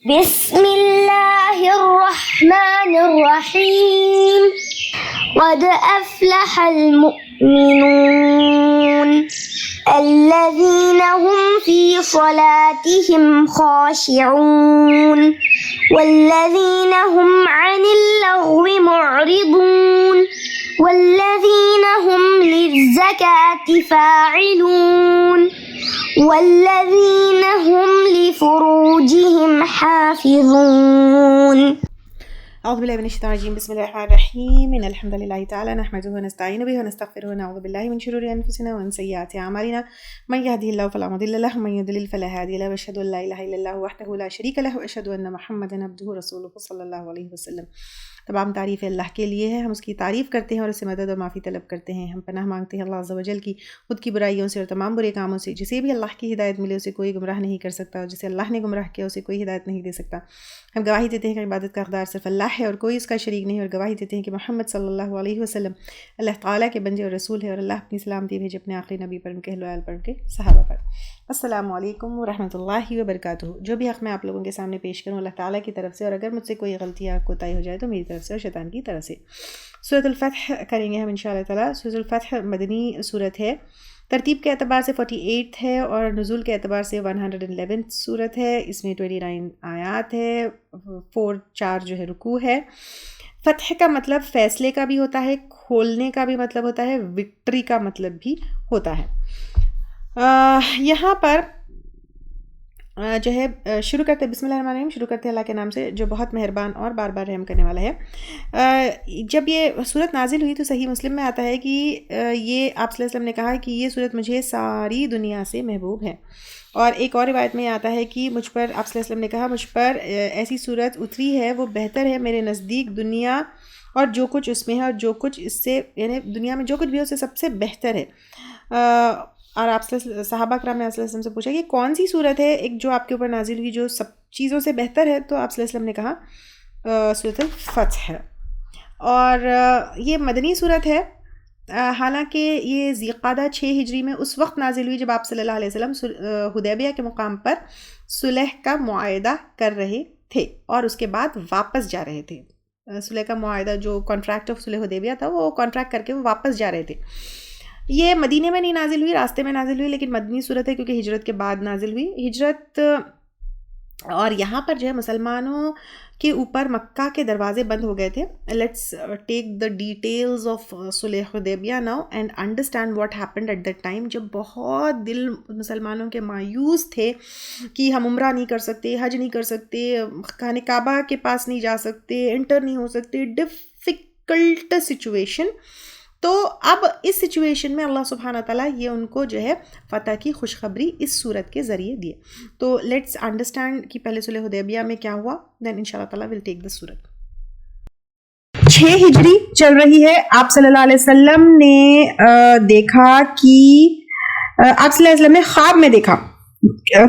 بسم اللہ الرحمن الرحیم قد افلح المؤمنون الذین هم فی صلاتهم خاشعون والذین هم عن اللغو معرضون والذین هم للزکاة فاعلون والذین هم لفروجهم حافظون. اعوذ باللہ من الشیطان الرجیم. بسم اللہ الرحمن الرحیم. ان الحمد للہ تعالی نحمده ونستعین به ونستغفره ونعوذ باللہ من شرور انفسنا ومن سیئات اعمالنا من يهده الله فلا مضل له ومن يضلل فلا هادي له واشهد ان لا اله الا الله وحده لا شريك له واشهد ان محمدا عبده ورسوله صلی اللہ علیہ وسلم. تمام تعریف اللہ کے لیے ہے، ہم اس کی تعریف کرتے ہیں اور اس سے مدد اور معافی طلب کرتے ہیں. ہم پناہ مانگتے ہیں اللہ عز و جل کی خود کی برائیوں سے اور تمام برے کاموں سے. جسے بھی اللہ کی ہدایت ملے اسے کوئی گمراہ نہیں کر سکتا، اور جسے اللہ نے گمراہ کیا اسے کوئی ہدایت نہیں دے سکتا. ہم گواہی دیتے ہیں کہ عبادت کا حقدار صرف اللہ ہے اور کوئی اس کا شریک نہیں، اور گواہی دیتے ہیں کہ محمد صلی اللہ علیہ وسلم اللہ تعالیٰ کے بندے اور رسول ہے، اور اللہ اپنی سلامتی بھیجے اپنے آخری نبی پر، ان کے اہل و عیال پر، ان کے صحابہ پر. السلام علیکم ورحمۃ اللہ وبرکاتہ. جو بھی حق میں آپ لوگوں کے سامنے پیش کروں اللہ تعالیٰ کی طرف سے، اور اگر مجھ سے کوئی غلطی یا کوتاہی ہو جائے تو میری طرف سے اور شیطان کی طرف سے. سورۃ الفتح کریں گے ہم انشاءاللہ تعالیٰ. سورۃ الفتح مدنی سورت ہے، ترتیب کے اعتبار سے 48 ہے اور نزول کے اعتبار سے 111 سورت ہے. اس میں 29 آیات ہے، 4 جو ہے رکوع ہے. فتح کا مطلب فیصلے کا بھی ہوتا ہے، کھولنے کا بھی مطلب ہوتا ہے، وکٹری کا مطلب بھی ہوتا ہے. یہاں پر جو ہے شروع کرتے بسم اللہ الرحمن الرحیم، شروع کرتے اللہ کے نام سے جو بہت مہربان اور بار بار رحم کرنے والا ہے. جب یہ صورت نازل ہوئی تو صحیح مسلم میں آتا ہے کہ یہ آپ صلی اللہ علیہ وسلم نے کہا کہ یہ صورت مجھے ساری دنیا سے محبوب ہے. اور ایک اور روایت میں آتا ہے کہ مجھ پر آپ صلی اللہ علیہ وسلم نے کہا مجھ پر ایسی صورت اتری ہے وہ بہتر ہے میرے نزدیک دنیا اور جو کچھ اس میں ہے، اور جو کچھ اس سے یعنی دنیا میں جو کچھ بھی ہے اس سے سب سے بہتر ہے. اور آپ صحابہ کرام نے آپ صلی اللہ علیہ وسلم سے پوچھا کہ کون سی صورت ہے ایک جو آپ کے اوپر نازل ہوئی جو سب چیزوں سے بہتر ہے، تو آپ صلی اللہ علیہ وسلم نے کہا سورۃ الفتح ہے. اور یہ مدنی صورت ہے، حالانکہ یہ ذی القعدہ 6 ہجری میں اس وقت نازل ہوئی جب آپ صلی اللہ علیہ وسلم حدیبیہ کے مقام پر صلح کا معاہدہ کر رہے تھے اور اس کے بعد واپس جا رہے تھے. صلح کا معاہدہ جو کانٹریکٹ آف صلح حدیبیہ تھا وہ کانٹریکٹ کر کے وہ واپس جا رہے تھے. یہ مدینے میں نہیں نازل ہوئی، راستے میں نازل ہوئی، لیکن مدنی صورت ہے کیونکہ ہجرت کے بعد نازل ہوئی. ہجرت اور یہاں پر جو ہے مسلمانوں کے اوپر مکہ کے دروازے بند ہو گئے تھے. Let's take the details of صلح حدیبیہ now and understand what happened at that time, جب بہت دل مسلمانوں کے مایوس تھے کہ ہم عمرہ نہیں کر سکتے، حج نہیں کر سکتے، خانہ کعبہ کے پاس نہیں جا سکتے، انٹر نہیں ہو سکتے. Difficult situation. تو اب اس سچویشن میں اللہ سبحانہ تعالیٰ یہ ان کو جو ہے فتح کی خوشخبری اس صورت کے ذریعے دیے. تو لیٹس انڈرسٹینڈ کہ پہلے صلح حدیبیہ میں کیا ہوا، دین انشاءاللہ تعالیٰ ول ٹیک دا صورت. 6 ہجری چل رہی ہے. آپ صلی اللہ علیہ وسلم نے دیکھا کہ آپ صلی اللہ علیہ وسلم نے خواب میں دیکھا.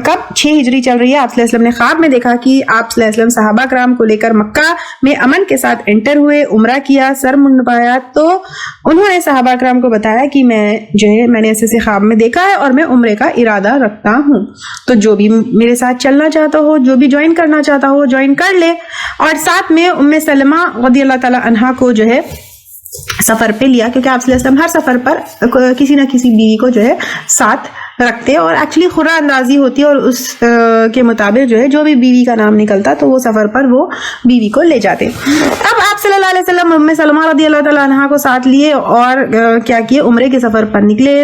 کب 6 ہجری چل رہی ہے، آپ صلی اللہ علیہ وسلم نے خواب میں دیکھا کہ آپ صلی اللہ علیہ وسلم صحابہ کرام کو لے کر مکہ میں امن کے ساتھ انٹر ہوئے، عمرہ کیا، سر منڈوایا. تو انہوں نے صحابہ کرام کو بتایا کہ میں نے ایسے خواب میں دیکھا ہے اور میں عمرے کا ارادہ رکھتا ہوں، تو جو بھی میرے ساتھ چلنا چاہتا ہو، جو بھی جوائن کرنا چاہتا ہو جوائن کر لے. اور ساتھ میں ام سلمہ رضی اللہ تعالی عنہا کو جو ہے سفر پہ لیا، کیونکہ آپ صلی اللہ علیہ وسلم ہر سفر پر کسی نہ کسی بیوی کو جو ہے ساتھ رکھتے اور ایکچولی خورا اندازی ہوتی ہے، اور اس کے مطابق جو ہے جو بھی بیوی کا نام نکلتا تو وہ سفر پر وہ بیوی کو لے جاتے. اب آپ صلی اللہ علیہ وسلم ام سلمہ رضی اللہ تعالیٰ عنہا کو ساتھ لیے اور کیا کیے، عمرے کے سفر پر نکلے.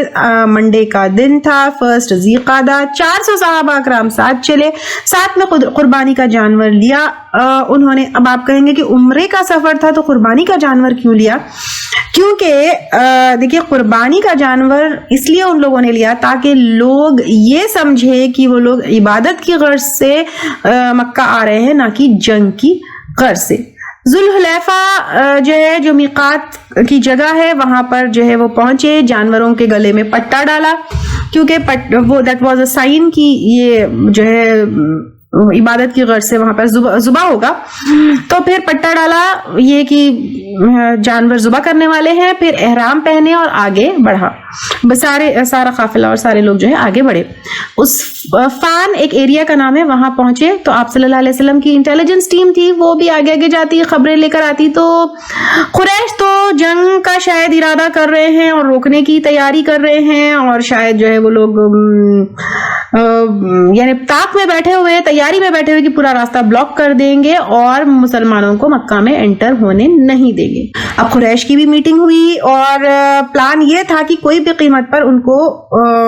منڈے کا دن تھا، 1 ذی القعدہ. 400 صحابہ کرام ساتھ چلے، ساتھ میں قربانی کا جانور لیا. انہوں نے، اب آپ کہیں گے کہ عمرے کا سفر تھا تو قربانی کا جانور کیوں لیا؟ کیونکہ دیکھیے قربانی کا جانور اس لیے ان لوگوں نے لیا تاکہ لوگ یہ سمجھے کہ وہ لوگ عبادت کی غرض سے مکہ آ رہے ہیں، نہ کہ جنگ کی غرض سے. ذوالحلیفہ جو ہے جو میقات کی جگہ ہے وہاں پر جو ہے وہ پہنچے، جانوروں کے گلے میں پٹا ڈالا کیونکہ وہ دیٹ واز اے سائن کہ یہ جو ہے عبادت کی غرض سے وہاں پر ذبح ہوگا. تو پھر پٹا ڈالا یہ کہ جانور ذبح کرنے والے ہیں, پھر احرام پہنے اور آگے بڑھا. سارا قافلہ اور سارے لوگ جو ہے آگے بڑھے. اس فان ایک ایریا کا نام ہے, وہاں پہنچے تو آپ صلی اللہ علیہ وسلم کی انٹیلیجنس ٹیم تھی, وہ بھی آگے آگے جاتی, خبریں لے کر آتی. تو قریش تو جنگ کا شاید ارادہ کر رہے ہیں اور روکنے کی تیاری کر رہے ہیں, اور شاید جو ہے وہ لوگ یعنی طاق میں بیٹھے ہوئے, تیاری میں بیٹھے ہوئے کہ پورا راستہ بلاک کر دیں گے اور مسلمانوں کو مکہ میں انٹر ہونے نہیں دیں گے. اب قریش کی بھی میٹنگ ہوئی اور پلان یہ تھا کہ کوئی بھی قیمت پر ان کو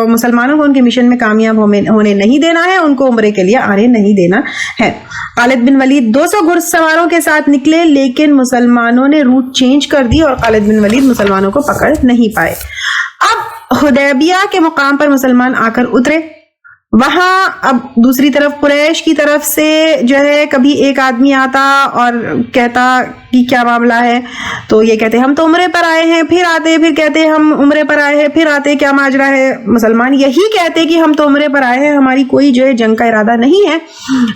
مسلمانوں کو ان کے مشن میں کامیاب ہونے نہیں دینا ہے, ان کو عمرے کے لیے آنے نہیں دینا ہے. خالد بن ولید 200 گھڑ سواروں کے ساتھ نکلے, لیکن مسلمانوں نے روٹ چینج کر دی اور خالد بن ولید مسلمانوں کو پکڑ نہیں پائے. اب حدیبیہ کے مقام پر مسلمان آ کر اترے. وہاں اب دوسری طرف قریش کی طرف سے جو ہے کبھی ایک آدمی آتا اور کہتا کہ کیا معاملہ ہے, تو یہ کہتے ہم تو عمرے پر آئے ہیں, پھر آتے پھر کہتے ہم عمرے پر آئے ہیں, پھر آتے کیا ماجرا ہے. مسلمان یہی کہتے کہ ہم تو عمرے پر آئے ہیں, ہماری کوئی جو ہے جنگ کا ارادہ نہیں ہے.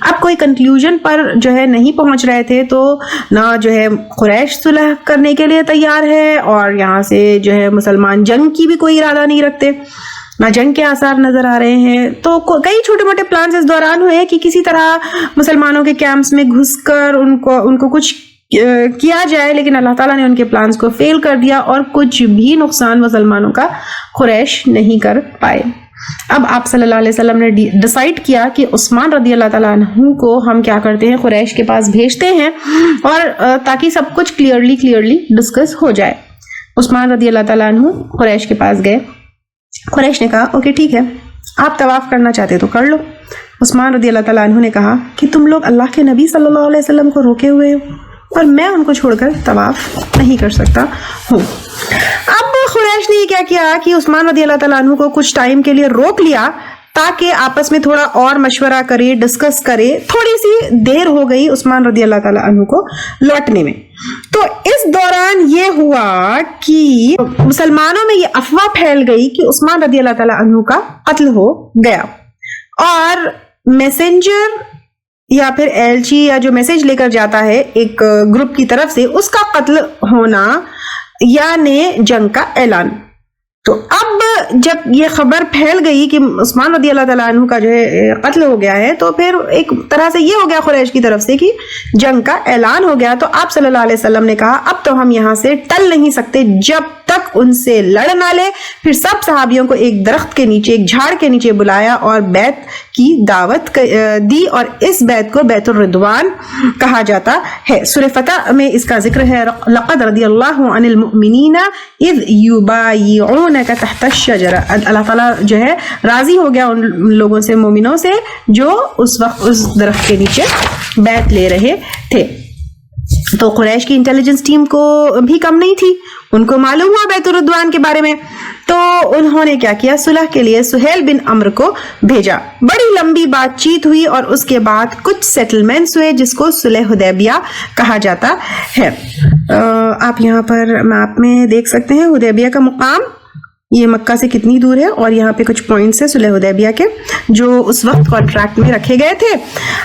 اب کوئی کنکلوژن پر جو ہے نہیں پہنچ رہے تھے, تو نہ جو ہے قریش صلح کرنے کے لیے تیار ہے اور یہاں سے جو ہے مسلمان جنگ کی بھی کوئی ارادہ نہیں رکھتے, نہ جنگ کے آثار نظر آ رہے ہیں. تو کئی چھوٹے موٹے پلانز اس دوران ہوئے کہ کسی طرح مسلمانوں کے کیمپس میں گھس کر ان کو کچھ کیا جائے, لیکن اللہ تعالیٰ نے ان کے پلانز کو فیل کر دیا اور کچھ بھی نقصان مسلمانوں کا قریش نہیں کر پائے. اب آپ صلی اللہ علیہ وسلم نے ڈیسائیڈ کیا کہ عثمان رضی اللہ تعالیٰ عنہ کو ہم کیا کرتے ہیں, قریش کے پاس بھیجتے ہیں, اور تاکہ سب کچھ کلیئرلی ڈسکس ہو جائے. عثمان رضی اللہ تعالیٰ عنہ قریش کے پاس گئے. قریش نے کہا اوکے ٹھیک ہے, آپ طواف کرنا چاہتے تو کر لو. عثمان رضی اللہ تعالیٰ عنہ نے کہا کہ تم لوگ اللہ کے نبی صلی اللہ علیہ وسلم کو روکے ہوئے ہو اور میں ان کو چھوڑ کر طواف نہیں کر سکتا ہوں. اب قریش نے یہ کیا کہ عثمان رضی اللہ تعالیٰ عنہ کو کچھ ٹائم کے لیے روک لیا تاکہ آپس میں تھوڑا اور مشورہ کرے, ڈسکس کرے. تھوڑی سی دیر ہو گئی عثمان رضی اللہ تعالیٰ عنہ کو لوٹنے میں. تو اس دوران یہ ہوا کہ مسلمانوں میں یہ افواہ پھیل گئی کہ عثمان رضی اللہ تعالیٰ عنہ کا قتل ہو گیا, اور میسنجر یا پھر ایلچی یا جو میسج لے کر جاتا ہے ایک گروپ کی طرف سے, اس کا قتل ہونا یعنی جنگ کا اعلان. تو اب جب یہ خبر پھیل گئی کہ عثمان رضی اللہ تعالیٰ عنہ کا جو ہے قتل ہو گیا ہے, تو پھر ایک طرح سے یہ ہو گیا قریش کی طرف سے کہ جنگ کا اعلان ہو گیا. تو آپ صلی اللہ علیہ وسلم نے کہا اب تو ہم یہاں سے ٹل نہیں سکتے جب تک ان سے لڑ نہ لے. پھر سب صحابیوں کو ایک درخت کے نیچے, ایک جھاڑ کے نیچے بلایا اور بیعت کی دعوت دی, اور اس بیعت کو بیعت الرضوان کہا جاتا ہے. سورہ فتح میں اس کا ذکر ہے, لقد رضی اللہ عن المؤمنین اذ یبایعونک تحت الشجرہ. اللہ تعالیٰ جو ہے راضی ہو گیا ان لوگوں سے, مومنوں سے, جو اس وقت اس درخت کے نیچے بیعت لے رہے تھے. تو قریش کی انٹیلیجنس ٹیم کو بھی کم نہیں تھی, ان کو معلوم ہوا بیعت الرضوان کے بارے میں. تو انہوں نے کیا کیا, صلح کے لیے سہیل بن عمرو کو بھیجا. بڑی لمبی بات چیت ہوئی اور اس کے بعد کچھ سیٹلمنٹس ہوئے جس کو صلح حدیبیہ کہا جاتا ہے. آپ یہاں پر میپ میں دیکھ سکتے ہیں حدیبیہ کا مقام, یہ مکہ سے کتنی دور ہے, اور یہاں پہ کچھ پوائنٹس ہیں صلح حدیبیہ کے جو اس وقت کانٹریکٹ میں رکھے گئے تھے.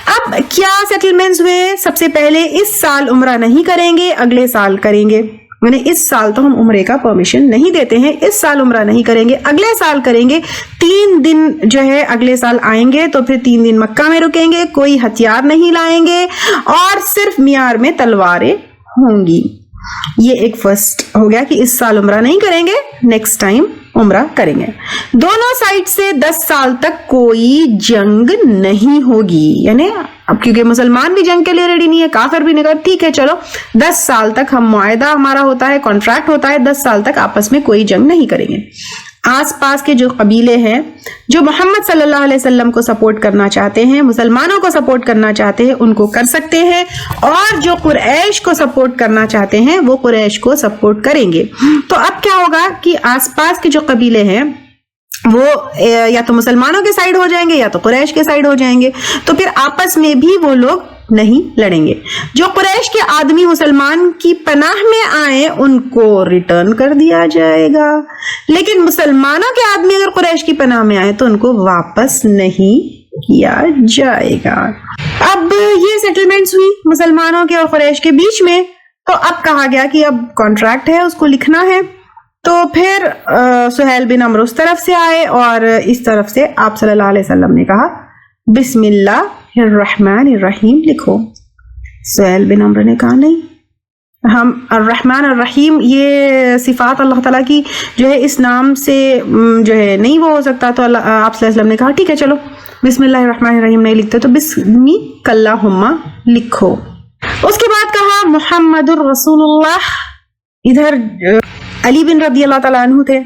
اب کیا سیٹلمنٹس ہوئے, سب سے پہلے اس سال عمرہ نہیں کریں گے, اگلے سال کریں گے. یعنی اس سال تو ہم عمرے کا پرمیشن نہیں دیتے ہیں, اس سال عمرہ نہیں کریں گے, اگلے سال کریں گے. 3 دن جو ہے اگلے سال آئیں گے تو پھر 3 دن مکہ میں رکیں گے, کوئی ہتھیار نہیں لائیں گے اور صرف میار میں تلواریں ہوں گی. یہ ایک فرسٹ ہو گیا کہ اس سال عمرہ نہیں کریں گے, نیکسٹ ٹائم عمرہ کریں گے. دونوں سائڈ سے 10 سال تک کوئی جنگ نہیں ہوگی. یعنی اب کیونکہ مسلمان بھی جنگ کے لیے ریڈی نہیں ہے, کافر بھی نہیں کر, ٹھیک ہے چلو 10 سال تک ہم معاہدہ ہمارا ہوتا ہے, کانٹریکٹ ہوتا ہے, 10 سال تک آپس میں کوئی جنگ نہیں کریں گے. آس پاس کے جو قبیلے ہیں جو محمد صلی اللہ علیہ وسلم کو سپورٹ کرنا چاہتے ہیں, مسلمانوں کو سپورٹ کرنا چاہتے ہیں, ان کو کر سکتے ہیں, اور جو قریش کو سپورٹ کرنا چاہتے ہیں وہ قریش کو سپورٹ کریں گے. تو اب کیا ہوگا کہ آس پاس کے جو قبیلے ہیں وہ یا تو مسلمانوں کے سائیڈ ہو جائیں گے یا تو قریش کے سائیڈ ہو جائیں گے. تو پھر آپس میں بھی وہ لوگ نہیں لڑیں گے. جو قریش کے آدمی مسلمان کی پناہ میں آئیں ان کو ریٹرن کر دیا جائے گا, لیکن مسلمانوں کے آدمی اگر قریش کی پناہ میں آئے تو ان کو واپس نہیں کیا جائے گا۔ اب یہ سیٹلمنٹس ہوئی مسلمانوں کے اور قریش کے بیچ میں، تو اب کہا گیا کہ اب کانٹریکٹ ہے اس کو لکھنا ہے۔ تو پھر سہیل بن عمرو اس طرف سے آئے اور اس طرف سے آپ صلی اللہ علیہ وسلم نے کہا بسم اللہ الرحمن الرحیم لکھو۔ سہیل بن عمرو نے کہا نہیں، ہم الرحمن الرحیم یہ صفات اللہ تعالیٰ کی جو ہے اس نام سے جو ہے نہیں وہ ہو سکتا، تو آپ صلی اللہ علیہ وسلم نے کہا ٹھیک ہے چلو بسم اللہ الرحمن الرحیم نہیں لکھتے تو بسمک اللہم لکھو۔ اس کے بعد کہا محمد الرسول اللہ، ادھر علی بن رضی اللہ تعالیٰ عنہ تھے،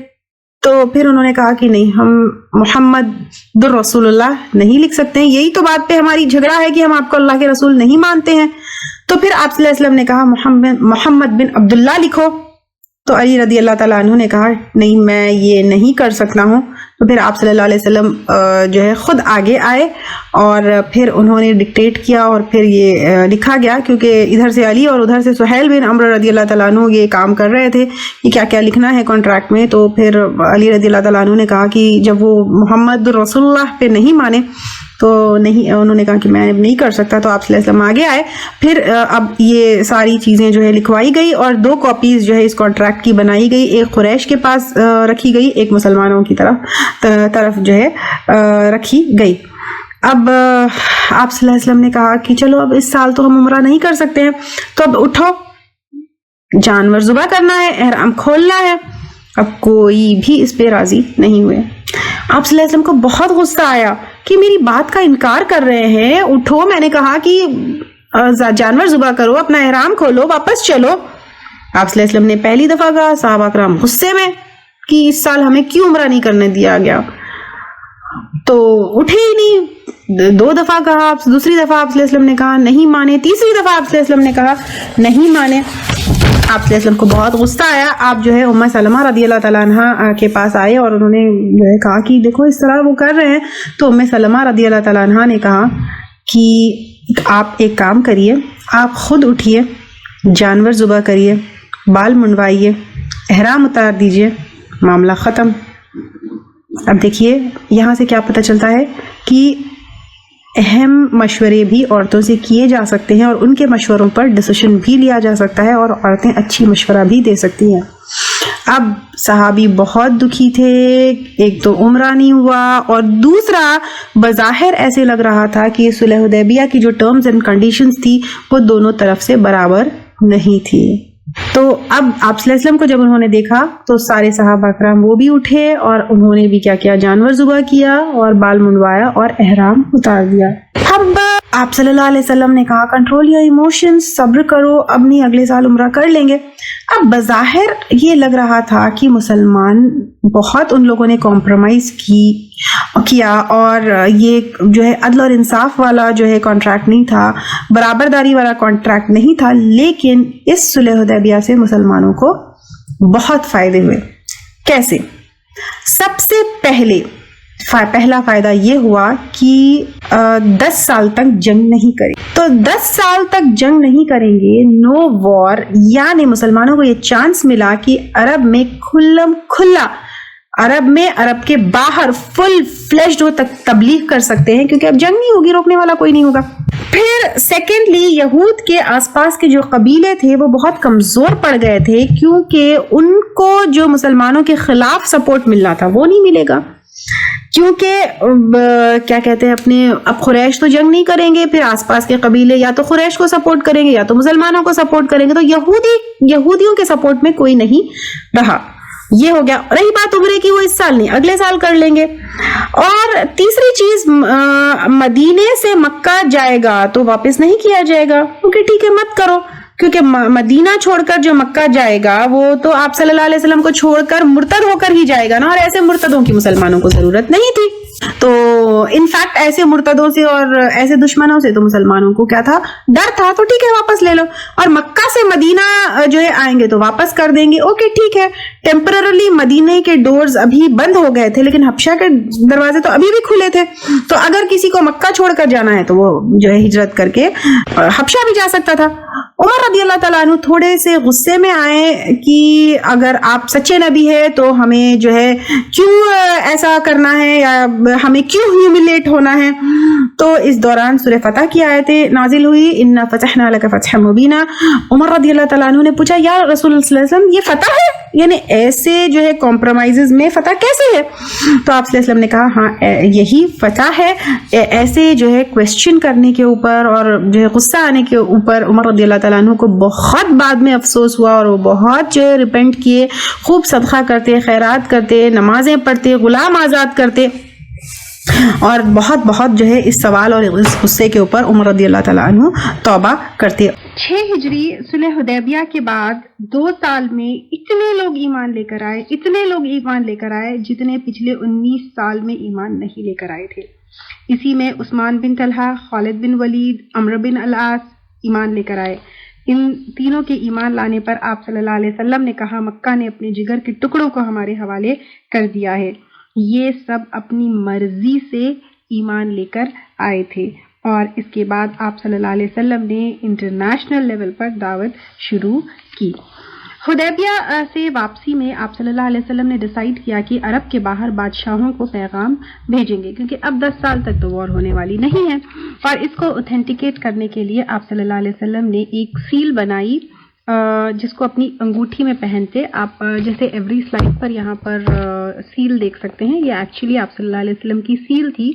تو پھر انہوں نے کہا کہ نہیں ہم محمد الرسول اللہ نہیں لکھ سکتے ہیں، یہی تو بات پہ ہماری جھگڑا ہے کہ ہم آپ کو اللہ کے رسول نہیں مانتے ہیں۔ تو پھر آپ صلی اللہ علیہ وسلم نے کہا محمد بن عبداللہ لکھو، تو علی رضی اللہ تعالیٰ عنہ نے کہا نہیں میں یہ نہیں کر سکتا ہوں۔ تو پھر آپ صلی اللہ علیہ وسلم جو ہے خود آگے آئے اور پھر انہوں نے ڈکٹیٹ کیا اور پھر یہ لکھا گیا، کیونکہ ادھر سے علی اور ادھر سے سہیل بن عمرو رضی اللہ تعالیٰ عنہ یہ کام کر رہے تھے کہ کیا کیا لکھنا ہے کانٹریکٹ میں۔ تو پھر علی رضی اللہ تعالیٰ عنہ نے کہا کہ جب وہ محمد رسول اللہ پہ نہیں مانے تو نہیں، انہوں نے کہا کہ میں نہیں کر سکتا، تو آپ صلی اللہ علیہ وسلم آگے آئے۔ پھر اب یہ ساری چیزیں جو ہے لکھوائی گئی اور 2 کاپیز جو ہے اس کانٹریکٹ کی بنائی گئی، ایک قریش کے پاس رکھی گئی، ایک مسلمانوں کی طرف جو ہے رکھی گئی۔ اب آپ صلی اللہ علیہ وسلم نے کہا کہ چلو اب اس سال تو ہم عمرہ نہیں کر سکتے ہیں، تو اب اٹھو جانور ذبح کرنا ہے، احرام کھولنا ہے۔ اب کوئی بھی اس پہ راضی نہیں ہوئے۔ آپ صلی اللہ علیہ وسلم کو بہت غصہ آیا کہ میری بات کا انکار کر رہے ہیں، اٹھو، میں نے کہا کہ جانور ذبح کرو، اپنا احرام کھولو، واپس چلو۔ آپ صلی اللہ علیہ وسلم نے پہلی دفعہ کہا، صحابہ کرام غصے میں کہ اس سال ہمیں کیوں عمرہ نہیں کرنے دیا گیا، تو اٹھے ہی نہیں۔ 2 دفعہ کہا، دوسری دفعہ آپ صلی اللہ علیہ وسلم نے کہا نہیں مانے، تیسری دفعہ آپ صلی اللہ علیہ وسلم نے کہا نہیں مانے۔ آپ صلی اللہ علیہ وسلم کو بہت غصہ آیا، آپ جو ہے ام سلمہ رضی اللہ تعالیٰ عنہ کے پاس آئے اور انہوں نے جو ہے کہا کہ دیکھو اس طرح وہ کر رہے ہیں۔ تو ام سلمہ رضی اللہ تعالیٰ عنہ نے کہا کہ آپ ایک کام کریے، آپ خود اٹھیے، جانور ذبح کریے، بال منڈوائیے، احرام اتار دیجیے، معاملہ ختم۔ اب دیکھیے یہاں سے کیا پتہ چلتا ہے کہ اہم مشورے بھی عورتوں سے کیے جا سکتے ہیں اور ان کے مشوروں پر ڈیسیشن بھی لیا جا سکتا ہے اور عورتیں اچھی مشورہ بھی دے سکتی ہیں۔ اب صحابی بہت دکھی تھے، ایک تو عمرہ نہیں ہوا اور دوسرا بظاہر ایسے لگ رہا تھا کہ صلح حدیبیہ کی جو ٹرمز اینڈ کنڈیشنز تھی وہ دونوں طرف سے برابر نہیں تھی۔ تو اب آپ صلی اللہ علیہ وسلم کو جب انہوں نے دیکھا تو سارے صحابہ کرام وہ بھی اٹھے اور انہوں نے بھی کیا کیا، جانور ذبح کیا اور بال منڈوایا اور احرام اتار دیا۔ اب آپ صلی اللہ علیہ وسلم نے کہا کنٹرول یور ایموشنز، صبر کرو، اب نہیں اگلے سال عمرہ کر لیں گے۔ اب بظاہر یہ لگ رہا تھا کہ مسلمان بہت ان لوگوں نے کمپرومائز کیا اور یہ جو ہے عدل اور انصاف والا جو ہے کانٹریکٹ نہیں تھا، برابرداری والا کانٹریکٹ نہیں تھا، لیکن اس صلح حدیبیہ سے مسلمانوں کو بہت فائدے ہوئے۔ کیسے؟ سب سے پہلا فائدہ یہ ہوا کہ 10 سال تک جنگ نہیں کریں، تو 10 سال تک جنگ نہیں کریں گے، نو وار، یعنی مسلمانوں کو یہ چانس ملا کہ عرب میں کھلا عرب میں عرب کے باہر فل فلیشڈ ہو تک تبلیغ کر سکتے ہیں، کیونکہ اب جنگ نہیں ہوگی، روکنے والا کوئی نہیں ہوگا۔ پھر سیکنڈلی یہود کے آس پاس کے جو قبیلے تھے وہ بہت کمزور پڑ گئے تھے، کیونکہ ان کو جو مسلمانوں کے خلاف سپورٹ ملنا تھا وہ نہیں ملے گا، کیونکہ کیا کہتے ہیں اب قریش تو جنگ نہیں کریں گے، پھر آس پاس کے قبیلے یا تو قریش کو سپورٹ کریں گے یا تو مسلمانوں کو سپورٹ کریں گے، تو یہودیوں کے سپورٹ میں کوئی نہیں رہا۔ یہ ہو گیا۔ رہی بات عمرے کی، وہ اس سال نہیں اگلے سال کر لیں گے۔ اور تیسری چیز، مدینے سے مکہ جائے گا تو واپس نہیں کیا جائے گا، کیونکہ ٹھیک ہے مت کرو، کیونکہ مدینہ چھوڑ کر جو مکہ جائے گا وہ تو آپ صلی اللہ علیہ وسلم کو چھوڑ کر مرتد ہو کر ہی جائے گا نا، اور ایسے مرتدوں کی مسلمانوں کو ضرورت نہیں تھی۔ تو انفیکٹ ایسے مرتدوں سے اور ایسے دشمنوں سے تو مسلمانوں کو کیا تھا، ڈر تھا، تو ٹھیک ہے واپس لے لو، اور مکہ سے مدینہ جو ہے آئیں گے تو واپس کر دیں گے، اوکے ٹھیک ہے۔ ٹیمپررلی مدینے کے ڈورز ابھی بند ہو گئے تھے، لیکن حبشہ کے دروازے تو ابھی بھی کھلے تھے، تو اگر کسی کو مکہ چھوڑ کر جانا ہے تو وہ جو ہے ہجرت کر کے حبشہ بھی جا سکتا تھا۔ عمر رضی اللہ تعالیٰ عنہ تھوڑے سے غصے میں آئے کہ اگر آپ سچے نبی ہے تو ہمیں جو ہے کیوں ایسا کرنا ہے یا ہمیں کیوں ہیوملیٹ ہونا ہے. تو اس دوران سورہ فتح کی آیتیں نازل ہوئی، انا فتحنا لک فتحا مبینا. عمر رضی اللہ تعالیٰ عنہ نے پوچھا یا رسول اللہ صلی اللہ علیہ وسلم یہ فتح ہے، یعنی ایسے جو ہے کمپرومائزز میں فتح کیسے ہے؟ تو آپ صلی اللہ علیہ وسلم نے کہا ہاں یہی فتح ہے. ایسے جو ہے کویسچن کرنے کے اوپر اور جو ہے غصہ آنے کے اوپر عمر رضی اللہ تعالیٰ عنہ کو بہت بعد میں افسوس ہوا اور وہ بہت جو ہے ریپینٹ کیے، خوب صدقہ کرتے، خیرات کرتے، نمازیں پڑھتے، غلام آزاد کرتے، اور بہت بہت جو ہے اس سوال اور اس غصے کے اوپر عمر رضی اللہ تعالیٰ عنہ توبہ کرتے. 6 ہجری صلح حدیبیہ کے بعد 2 سال میں اتنے لوگ ایمان لے کر آئے جتنے پچھلے 19 سال میں ایمان نہیں لے کر آئے تھے. اسی میں عثمان بن طلحہ، خالد بن ولید، عمرو بن العاص ایمان لے کر آئے. ان تینوں کے ایمان لانے پر آپ صلی اللہ علیہ وسلم نے کہا مکہ نے اپنے جگر کے ٹکڑوں کو ہمارے حوالے کر دیا ہے. یہ سب اپنی مرضی سے ایمان لے کر آئے تھے، اور اس کے بعد آپ صلی اللہ علیہ وسلم نے انٹرنیشنل لیول پر دعوت شروع کی. حدیبیہ سے واپسی میں آپ صلی اللہ علیہ وسلم نے ڈیسائیڈ کیا کہ عرب کے باہر بادشاہوں کو پیغام بھیجیں گے، کیونکہ اب 10 سال تک تو وار ہونے والی نہیں ہے. اور اس کو اوتھینٹیکیٹ کرنے کے لیے آپ صلی اللہ علیہ وسلم نے ایک سیل بنائی جس کو اپنی انگوٹھی میں پہنتے. آپ جیسے ایوری سلائڈ پر یہاں پر سیل دیکھ سکتے ہیں، یہ ایکچولی آپ صلی اللہ علیہ وسلم کی سیل تھی،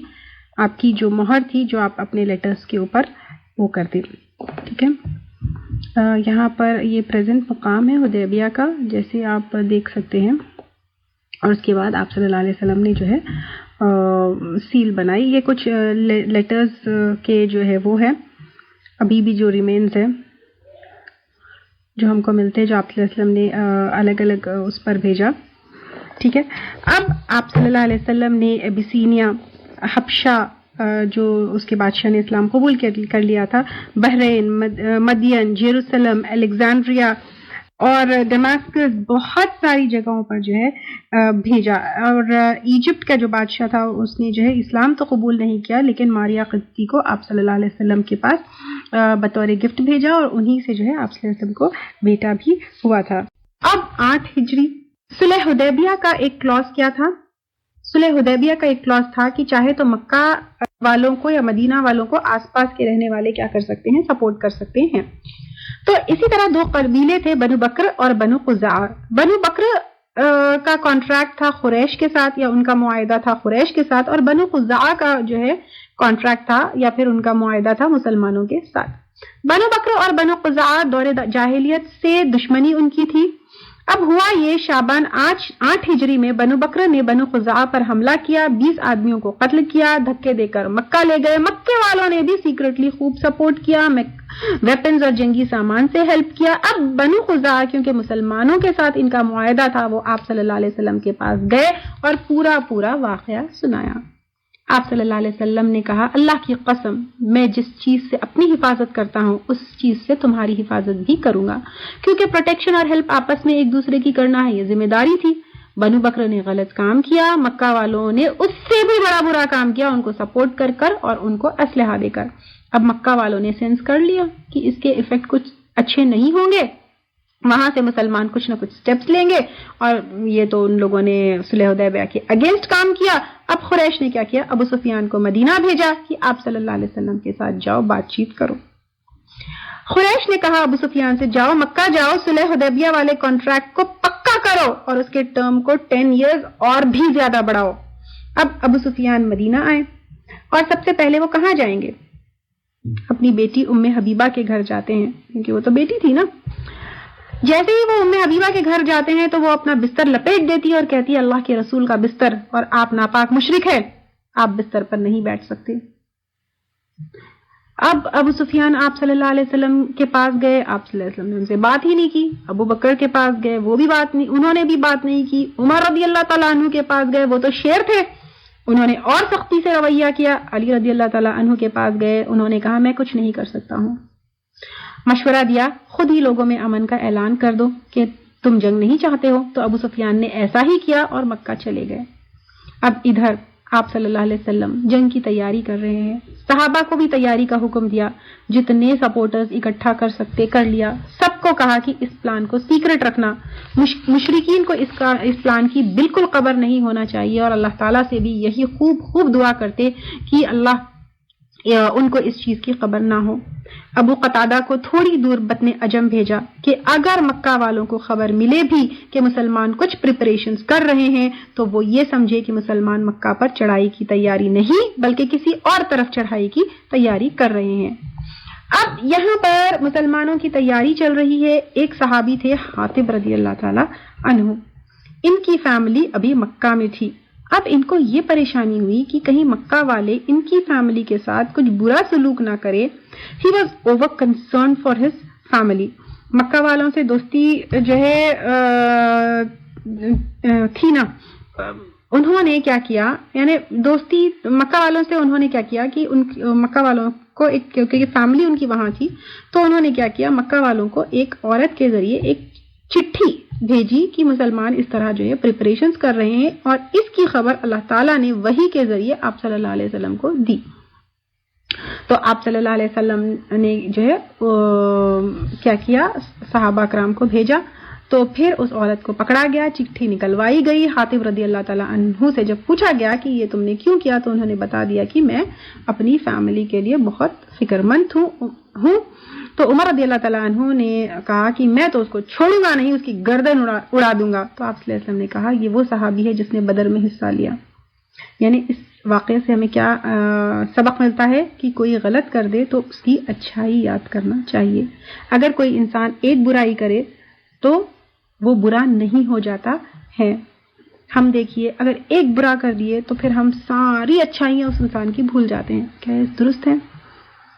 آپ کی جو مہر تھی جو آپ اپنے لیٹرز کے اوپر وہ کرتے. ٹھیک ہے، یہاں پر یہ پریزنٹ مقام ہے حدیبیہ کا جیسے آپ دیکھ سکتے ہیں. اور اس کے بعد آپ صلی اللہ علیہ وسلم نے جو ہے سیل بنائی. یہ کچھ لیٹرز کے جو ہے وہ ہے ابھی بھی جو ریمینز ہے جو ہم کو ملتے، جو آپ صلی اللہ علیہ وسلم نے الگ الگ اس پر بھیجا. ٹھیک ہے، اب آپ صلی اللہ علیہ وسلم نے ابیسینیا، حبشہ جو اس کے بادشاہ نے اسلام قبول کر لیا تھا، بحرین، مدین، جیروسلم، الیگزینڈریا اور ڈیماسکس، بہت ساری جگہوں پر جو ہے بھیجا. اور ایجپٹ کا جو بادشاہ تھا اس نے جو ہے اسلام تو قبول نہیں کیا، لیکن ماریا قبطی کو آپ صلی اللہ علیہ وسلم کے پاس بطور گفٹ بھیجا، اور انہی سے جو ہے آپ صلی اللہ علیہ وسلم کو بیٹا بھی ہوا تھا. اب 8 ہجری صلح حدیبیہ کا ایک کلاس کیا تھا؟ صلح حدیبیہ کا ایک کلاس تھا کہ چاہے تو مکہ والوں کو یا مدینہ والوں کو آس پاس کے رہنے والے کیا کر سکتے ہیں، سپورٹ کر سکتے ہیں. تو اسی طرح 2 قبیلے تھے، بنو بکر اور بنو قزاع. بنو بکر کا کانٹریکٹ تھا قریش کے ساتھ، یا ان کا معاہدہ تھا قریش کے ساتھ، اور بنو قزاع کا جو ہے کانٹریکٹ تھا یا پھر ان کا معاہدہ تھا مسلمانوں کے ساتھ. بنو بکر اور بنو قزاع دور جاہلیت سے دشمنی ان کی تھی. اب ہوا یہ شعبان 8 ہجری میں بنو بکر نے بنو قزاع پر حملہ کیا، 20 آدمیوں کو قتل کیا، دھکے دے کر مکہ لے گئے. مکے والوں نے بھی سیکرٹلی خوب سپورٹ کیا، ویپنز اور جنگی سامان سے ہیلپ کیا. اب بنو قزاع کیونکہ مسلمانوں کے ساتھ ان کا معاہدہ تھا، وہ آپ صلی اللہ علیہ وسلم کے پاس گئے اور پورا واقعہ سنایا. آپ صلی اللہ علیہ وسلم نے کہا اللہ کی قسم میں جس چیز سے اپنی حفاظت کرتا ہوں اس چیز سے تمہاری حفاظت بھی کروں گا، کیونکہ پروٹیکشن اور ہیلپ آپس میں ایک دوسرے کی کرنا ہے، یہ ذمہ داری تھی. بنو بکر نے غلط کام کیا، مکہ والوں نے اس سے بھی بڑا برا کام کیا، ان کو سپورٹ کر اور ان کو اسلحہ دے کر. اب مکہ والوں نے سینس کر لیا کہ اس کے ایفیکٹ کچھ اچھے نہیں ہوں گے، وہاں سے مسلمان کچھ نہ کچھ سٹیپس لیں گے، اور یہ تو ان لوگوں نے صلح حدیبیہ کے اگینسٹ کام کیا. اب قریش نے کیا کیا؟ ابو سفیان کو مدینہ بھیجا کہ آپ صلی اللہ علیہ وسلم کے ساتھ جاؤ، بات چیت کرو. قریش نے کہا ابو سفیان سے جاؤ مکہ جاؤ، صلح حدیبیہ والے کانٹریکٹ کو پکا کرو اور اس کے ٹرم کو 10 ایئرز اور بھی زیادہ بڑھاؤ. اب ابو سفیان مدینہ آئے، اور سب سے پہلے وہ کہاں جائیں گے؟ اپنی بیٹی ام حبیبہ کے گھر جاتے ہیں، کیونکہ وہ تو بیٹی تھی نا. جیسے ہی وہ ام حبیبہ کے گھر جاتے ہیں تو وہ اپنا بستر لپیٹ دیتی اور کہتی ہے اللہ کے رسول کا بستر اور آپ ناپاک مشرک ہیں، آپ بستر پر نہیں بیٹھ سکتے. اب ابو سفیان آپ صلی اللہ علیہ وسلم کے پاس گئے، آپ صلی اللہ علیہ وسلم نے ان سے بات ہی نہیں کی. ابو بکر کے پاس گئے، وہ بھی انہوں نے بھی بات نہیں کی. عمر رضی اللہ تعالیٰ عنہ کے پاس گئے، وہ تو شیر تھے، انہوں نے اور سختی سے رویہ کیا. علی رضی اللہ تعالیٰ عنہ کے پاس گئے، انہوں نے کہا میں کچھ نہیں کر سکتا ہوں. مشورہ دیا خود ہی لوگوں میں امن کا اعلان کر دو کہ تم جنگ نہیں چاہتے ہو. تو ابو سفیان نے ایسا ہی کیا اور مکہ چلے گئے. اب ادھر آپ صلی اللہ علیہ وسلم جنگ کی تیاری کر رہے ہیں، صحابہ کو بھی تیاری کا حکم دیا، جتنے سپورٹرز اکٹھا کر سکتے کر لیا، سب کو کہا کہ اس پلان کو سیکرٹ رکھنا، مشرکین کو اس پلان کی بالکل خبر نہیں ہونا چاہیے، اور اللہ تعالیٰ سے بھی یہی خوب دعا کرتے کہ اللہ ان کو اس چیز کی خبر نہ ہو۔ ابو قتادہ کو تھوڑی دور بطن عجم بھیجا کہ اگر مکہ والوں کو خبر ملے بھی کہ مسلمان کچھ پریپریشنز کر رہے ہیں تو وہ یہ سمجھے کہ مسلمان مکہ پر چڑھائی کی تیاری نہیں بلکہ کسی اور طرف چڑھائی کی تیاری کر رہے ہیں۔ اب یہاں پر مسلمانوں کی تیاری چل رہی ہے۔ ایک صحابی تھے حاطب رضی اللہ تعالی عنہ، ان کی فیملی ابھی مکہ میں تھی۔ اب ان کو یہ پریشانی ہوئی کہ کہیں مکہ والے ان کی فیملی کے ساتھ کچھ برا سلوک نہ کرے۔ He was over concerned for his family. مکہ والوں سے دوستی جو ہے تھی نا، انہوں نے کیا کیا، یعنی دوستی مکہ والوں سے انہوں نے کیا کیا کہ مکہ والوں کو ایک، کیونکہ فیملی ان کی وہاں تھی، تو انہوں نے کیا کیا، مکہ والوں کو ایک عورت کے ذریعے ایک چٹھی بھیجی کہ مسلمان اس طرح جو ہے پریپریشنز کر رہے ہیں، اور اس کی خبر اللہ تعالیٰ نے وحی کے ذریعے آپ صلی اللہ علیہ وسلم کو دی۔ تو آپ صلی اللہ علیہ وسلم نے جو ہے کیا کیا، صحابہ کرام کو بھیجا، تو پھر اس عورت کو پکڑا گیا، چٹھی نکلوائی گئی۔ حاطب رضی اللہ تعالیٰ عنہ سے جب پوچھا گیا کہ یہ تم نے کیوں کیا، تو انہوں نے بتا دیا کہ میں اپنی فیملی کے لیے بہت فکر مند ہوں۔ تو عمر رضی اللہ تعالیٰ عنہ نے کہا کہ میں تو اس کو چھوڑوں گا نہیں، اس کی گردن اڑا دوں گا۔ تو آپ صلی اللہ علیہ وسلم نے کہا یہ وہ صحابی ہے جس نے بدر میں حصہ لیا۔ یعنی اس واقعے سے ہمیں کیا سبق ملتا ہے کہ کوئی غلط کر دے تو اس کی اچھائی یاد کرنا چاہیے۔ اگر کوئی انسان ایک برائی کرے تو وہ برا نہیں ہو جاتا ہے۔ ہم دیکھیے اگر ایک برا کر دیے تو پھر ہم ساری اچھائیاں اس انسان کی بھول جاتے ہیں۔ کیا یہ درست ہے؟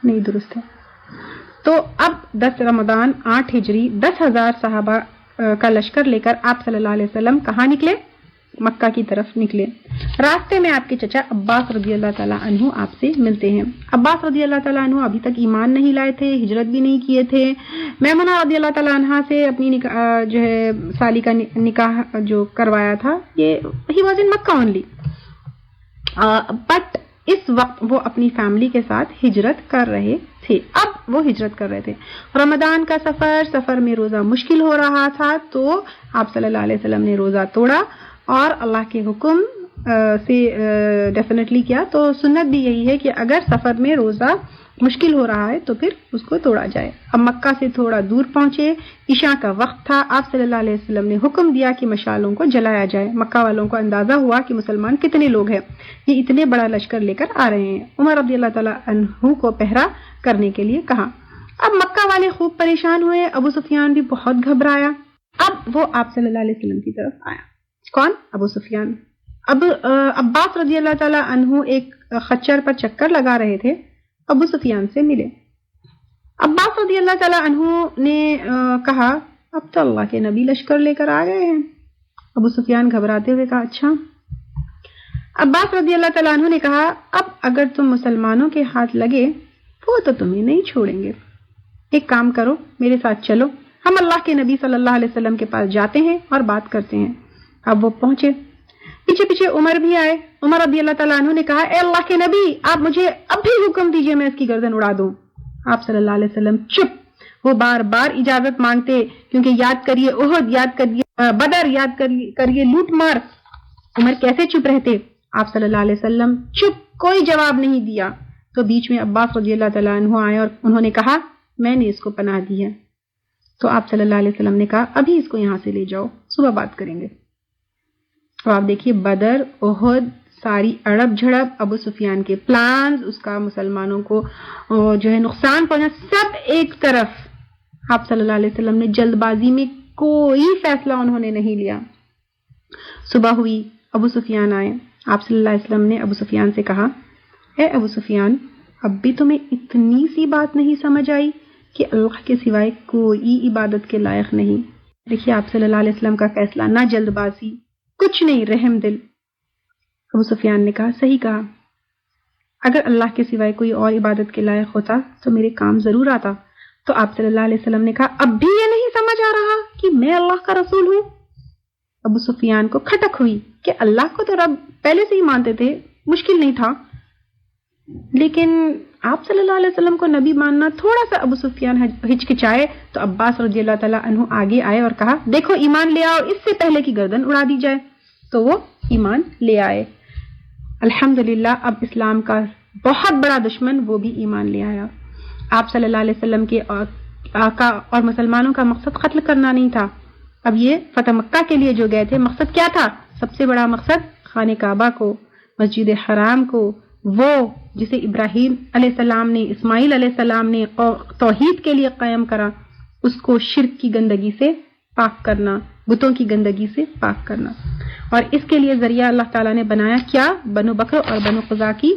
نہیں درست ہے۔ تو اب 10 رمضان 8 ہجری 10,000 صحابہ کا لشکر لے کر آپ صلی اللہ علیہ وسلم کہاں نکلے؟ مکہ کی طرف نکلے۔ راستے میں آپ کے چچا عباس رضی اللہ تعالیٰ عنہ آپ سے ملتے ہیں۔ عباس رضی اللہ تعالیٰ عنہ ابھی تک ایمان نہیں لائے تھے، ہجرت بھی نہیں کیے تھے۔ میمونہ رضی اللہ تعالیٰ عنہ سے اپنی جو ہے سالی کا نکاح جو کروایا تھا، یہ ہی was in Mecca only, but اس وقت وہ اپنی فیملی کے ساتھ ہجرت کر رہے تھے۔ اب وہ ہجرت کر رہے تھے، رمضان کا سفر میں روزہ مشکل ہو رہا تھا، تو آپ صلی اللہ علیہ وسلم نے روزہ توڑا، اور اللہ کے حکم سے ڈیفینیٹلی کیا۔ تو سنت بھی یہی ہے کہ اگر سفر میں روزہ مشکل ہو رہا ہے تو پھر اس کو توڑا جائے۔ اب مکہ سے تھوڑا دور پہنچے، عشاء کا وقت تھا، آپ صلی اللہ علیہ وسلم نے حکم دیا کہ مشالوں کو جلایا جائے۔ مکہ والوں کو اندازہ ہوا کہ مسلمان کتنے لوگ ہیں، یہ اتنے بڑا لشکر لے کر آ رہے ہیں۔ عمر رضی اللہ تعالیٰ عنہ کو پہرا کرنے کے لیے کہا۔ اب مکہ والے خوب پریشان ہوئے، ابو سفیان بھی بہت گھبرایا۔ اب وہ آپ صلی اللہ علیہ وسلم کی طرف آیا۔ کون؟ ابو سفیان۔ اب عباس رضی اللہ تعالیٰ عنہ ایک خچر پر چکر لگا رہے تھے، ابو سفیان سے ملے۔ عباس رضی اللہ تعالیٰ عنہ نے کہا اب تو اللہ کے نبی لشکر لے کر آ گئے ہیں۔ ابو سفیان گھبراتے ہوئے کہا اچھا۔ عباس رضی اللہ تعالیٰ عنہ نے کہا اب اگر تم مسلمانوں کے ہاتھ لگے وہ تو تمہیں نہیں چھوڑیں گے، ایک کام کرو میرے ساتھ چلو، ہم اللہ کے نبی صلی اللہ علیہ وسلم کے پاس جاتے ہیں اور بات کرتے ہیں۔ اب وہ پہنچے، پیچھے پیچھے عمر بھی آئے۔ عمر رضی اللہ تعالیٰ عنہ نے کہا اے اللہ کے نبی آپ مجھے اب بھی حکم دیجئے میں اس کی گردن اڑا دوں۔ آپ صلی اللہ علیہ وسلم چپ، وہ بار بار اجازت مانگتے، کیونکہ یاد کریے احد، یاد کریے بدر، یاد کریے لوٹ مار، عمر کیسے چپ رہتے؟ آپ صلی اللہ علیہ وسلم چپ، کوئی جواب نہیں دیا۔ تو بیچ میں عباس رضی اللہ تعالیٰ عنہ آئے اور انہوں نے کہا میں نے اس کو پناہ دی ہے۔ تو آپ صلی اللہ علیہ وسلم نے کہا ابھی اس کو یہاں سے لے جاؤ، صبح بات کریں گے۔ تو آپ دیکھیے بدر، احد، ساری اڑپ جھڑپ، ابو سفیان کے پلانز، اس کا مسلمانوں کو جو ہے نقصان پہنچا، سب ایک طرف۔ آپ صلی اللہ علیہ وسلم نے جلد بازی میں کوئی فیصلہ انہوں نے نہیں لیا۔ صبح ہوئی، ابو سفیان آئے۔ آپ صلی اللہ علیہ وسلم نے ابو سفیان سے کہا اے ابو سفیان اب بھی تمہیں اتنی سی بات نہیں سمجھ آئی کہ اللہ کے سوائے کوئی عبادت کے لائق نہیں؟ دیکھیے آپ صلی اللہ علیہ وسلم کا فیصلہ، نہ جلد بازی، کچھ نہیں، رحم دل۔ ابو سفیان نے کہا صحیح کہا، اگر اللہ کے سوائے کوئی اور عبادت کے لائق ہوتا تو میرے کام ضرور آتا۔ تو آپ صلی اللہ علیہ وسلم نے کہا اب بھی یہ نہیں سمجھ آ رہا کہ میں اللہ کا رسول ہوں؟ ابو سفیان کو کھٹک ہوئی کہ اللہ کو تو رب پہلے سے ہی مانتے تھے، مشکل نہیں تھا، لیکن آپ صلی اللہ علیہ وسلم کو نبی ماننا تھوڑا سا ابو سفیان ہچکچائے تو عباس رضی اللہ تعالیٰ عنہ آگے آئے اور کہا دیکھو ایمان لے آؤ، اس سے پہلے کی گردن اڑا دی جائے. تو وہ ایمان لے آئے. الحمدللہ اب اسلام کا بہت بڑا دشمن وہ بھی ایمان لے آیا. آپ صلی اللہ علیہ وسلم کے آقا اور مسلمانوں کا مقصد قتل کرنا نہیں تھا. اب یہ فتح مکہ کے لیے جو گئے تھے، مقصد کیا تھا؟ سب سے بڑا مقصد خانہ کعبہ کو، مسجد حرام کو، وہ جسے ابراہیم علیہ السلام نے، اسماعیل علیہ السلام نے توحید کے لیے قائم کرا، اس کو شرک کی گندگی سے پاک کرنا، بتوں کی گندگی سے پاک کرنا. اور اس کے لیے ذریعہ اللہ تعالیٰ نے بنایا کیا؟ بنو بکر اور بنو قزا کی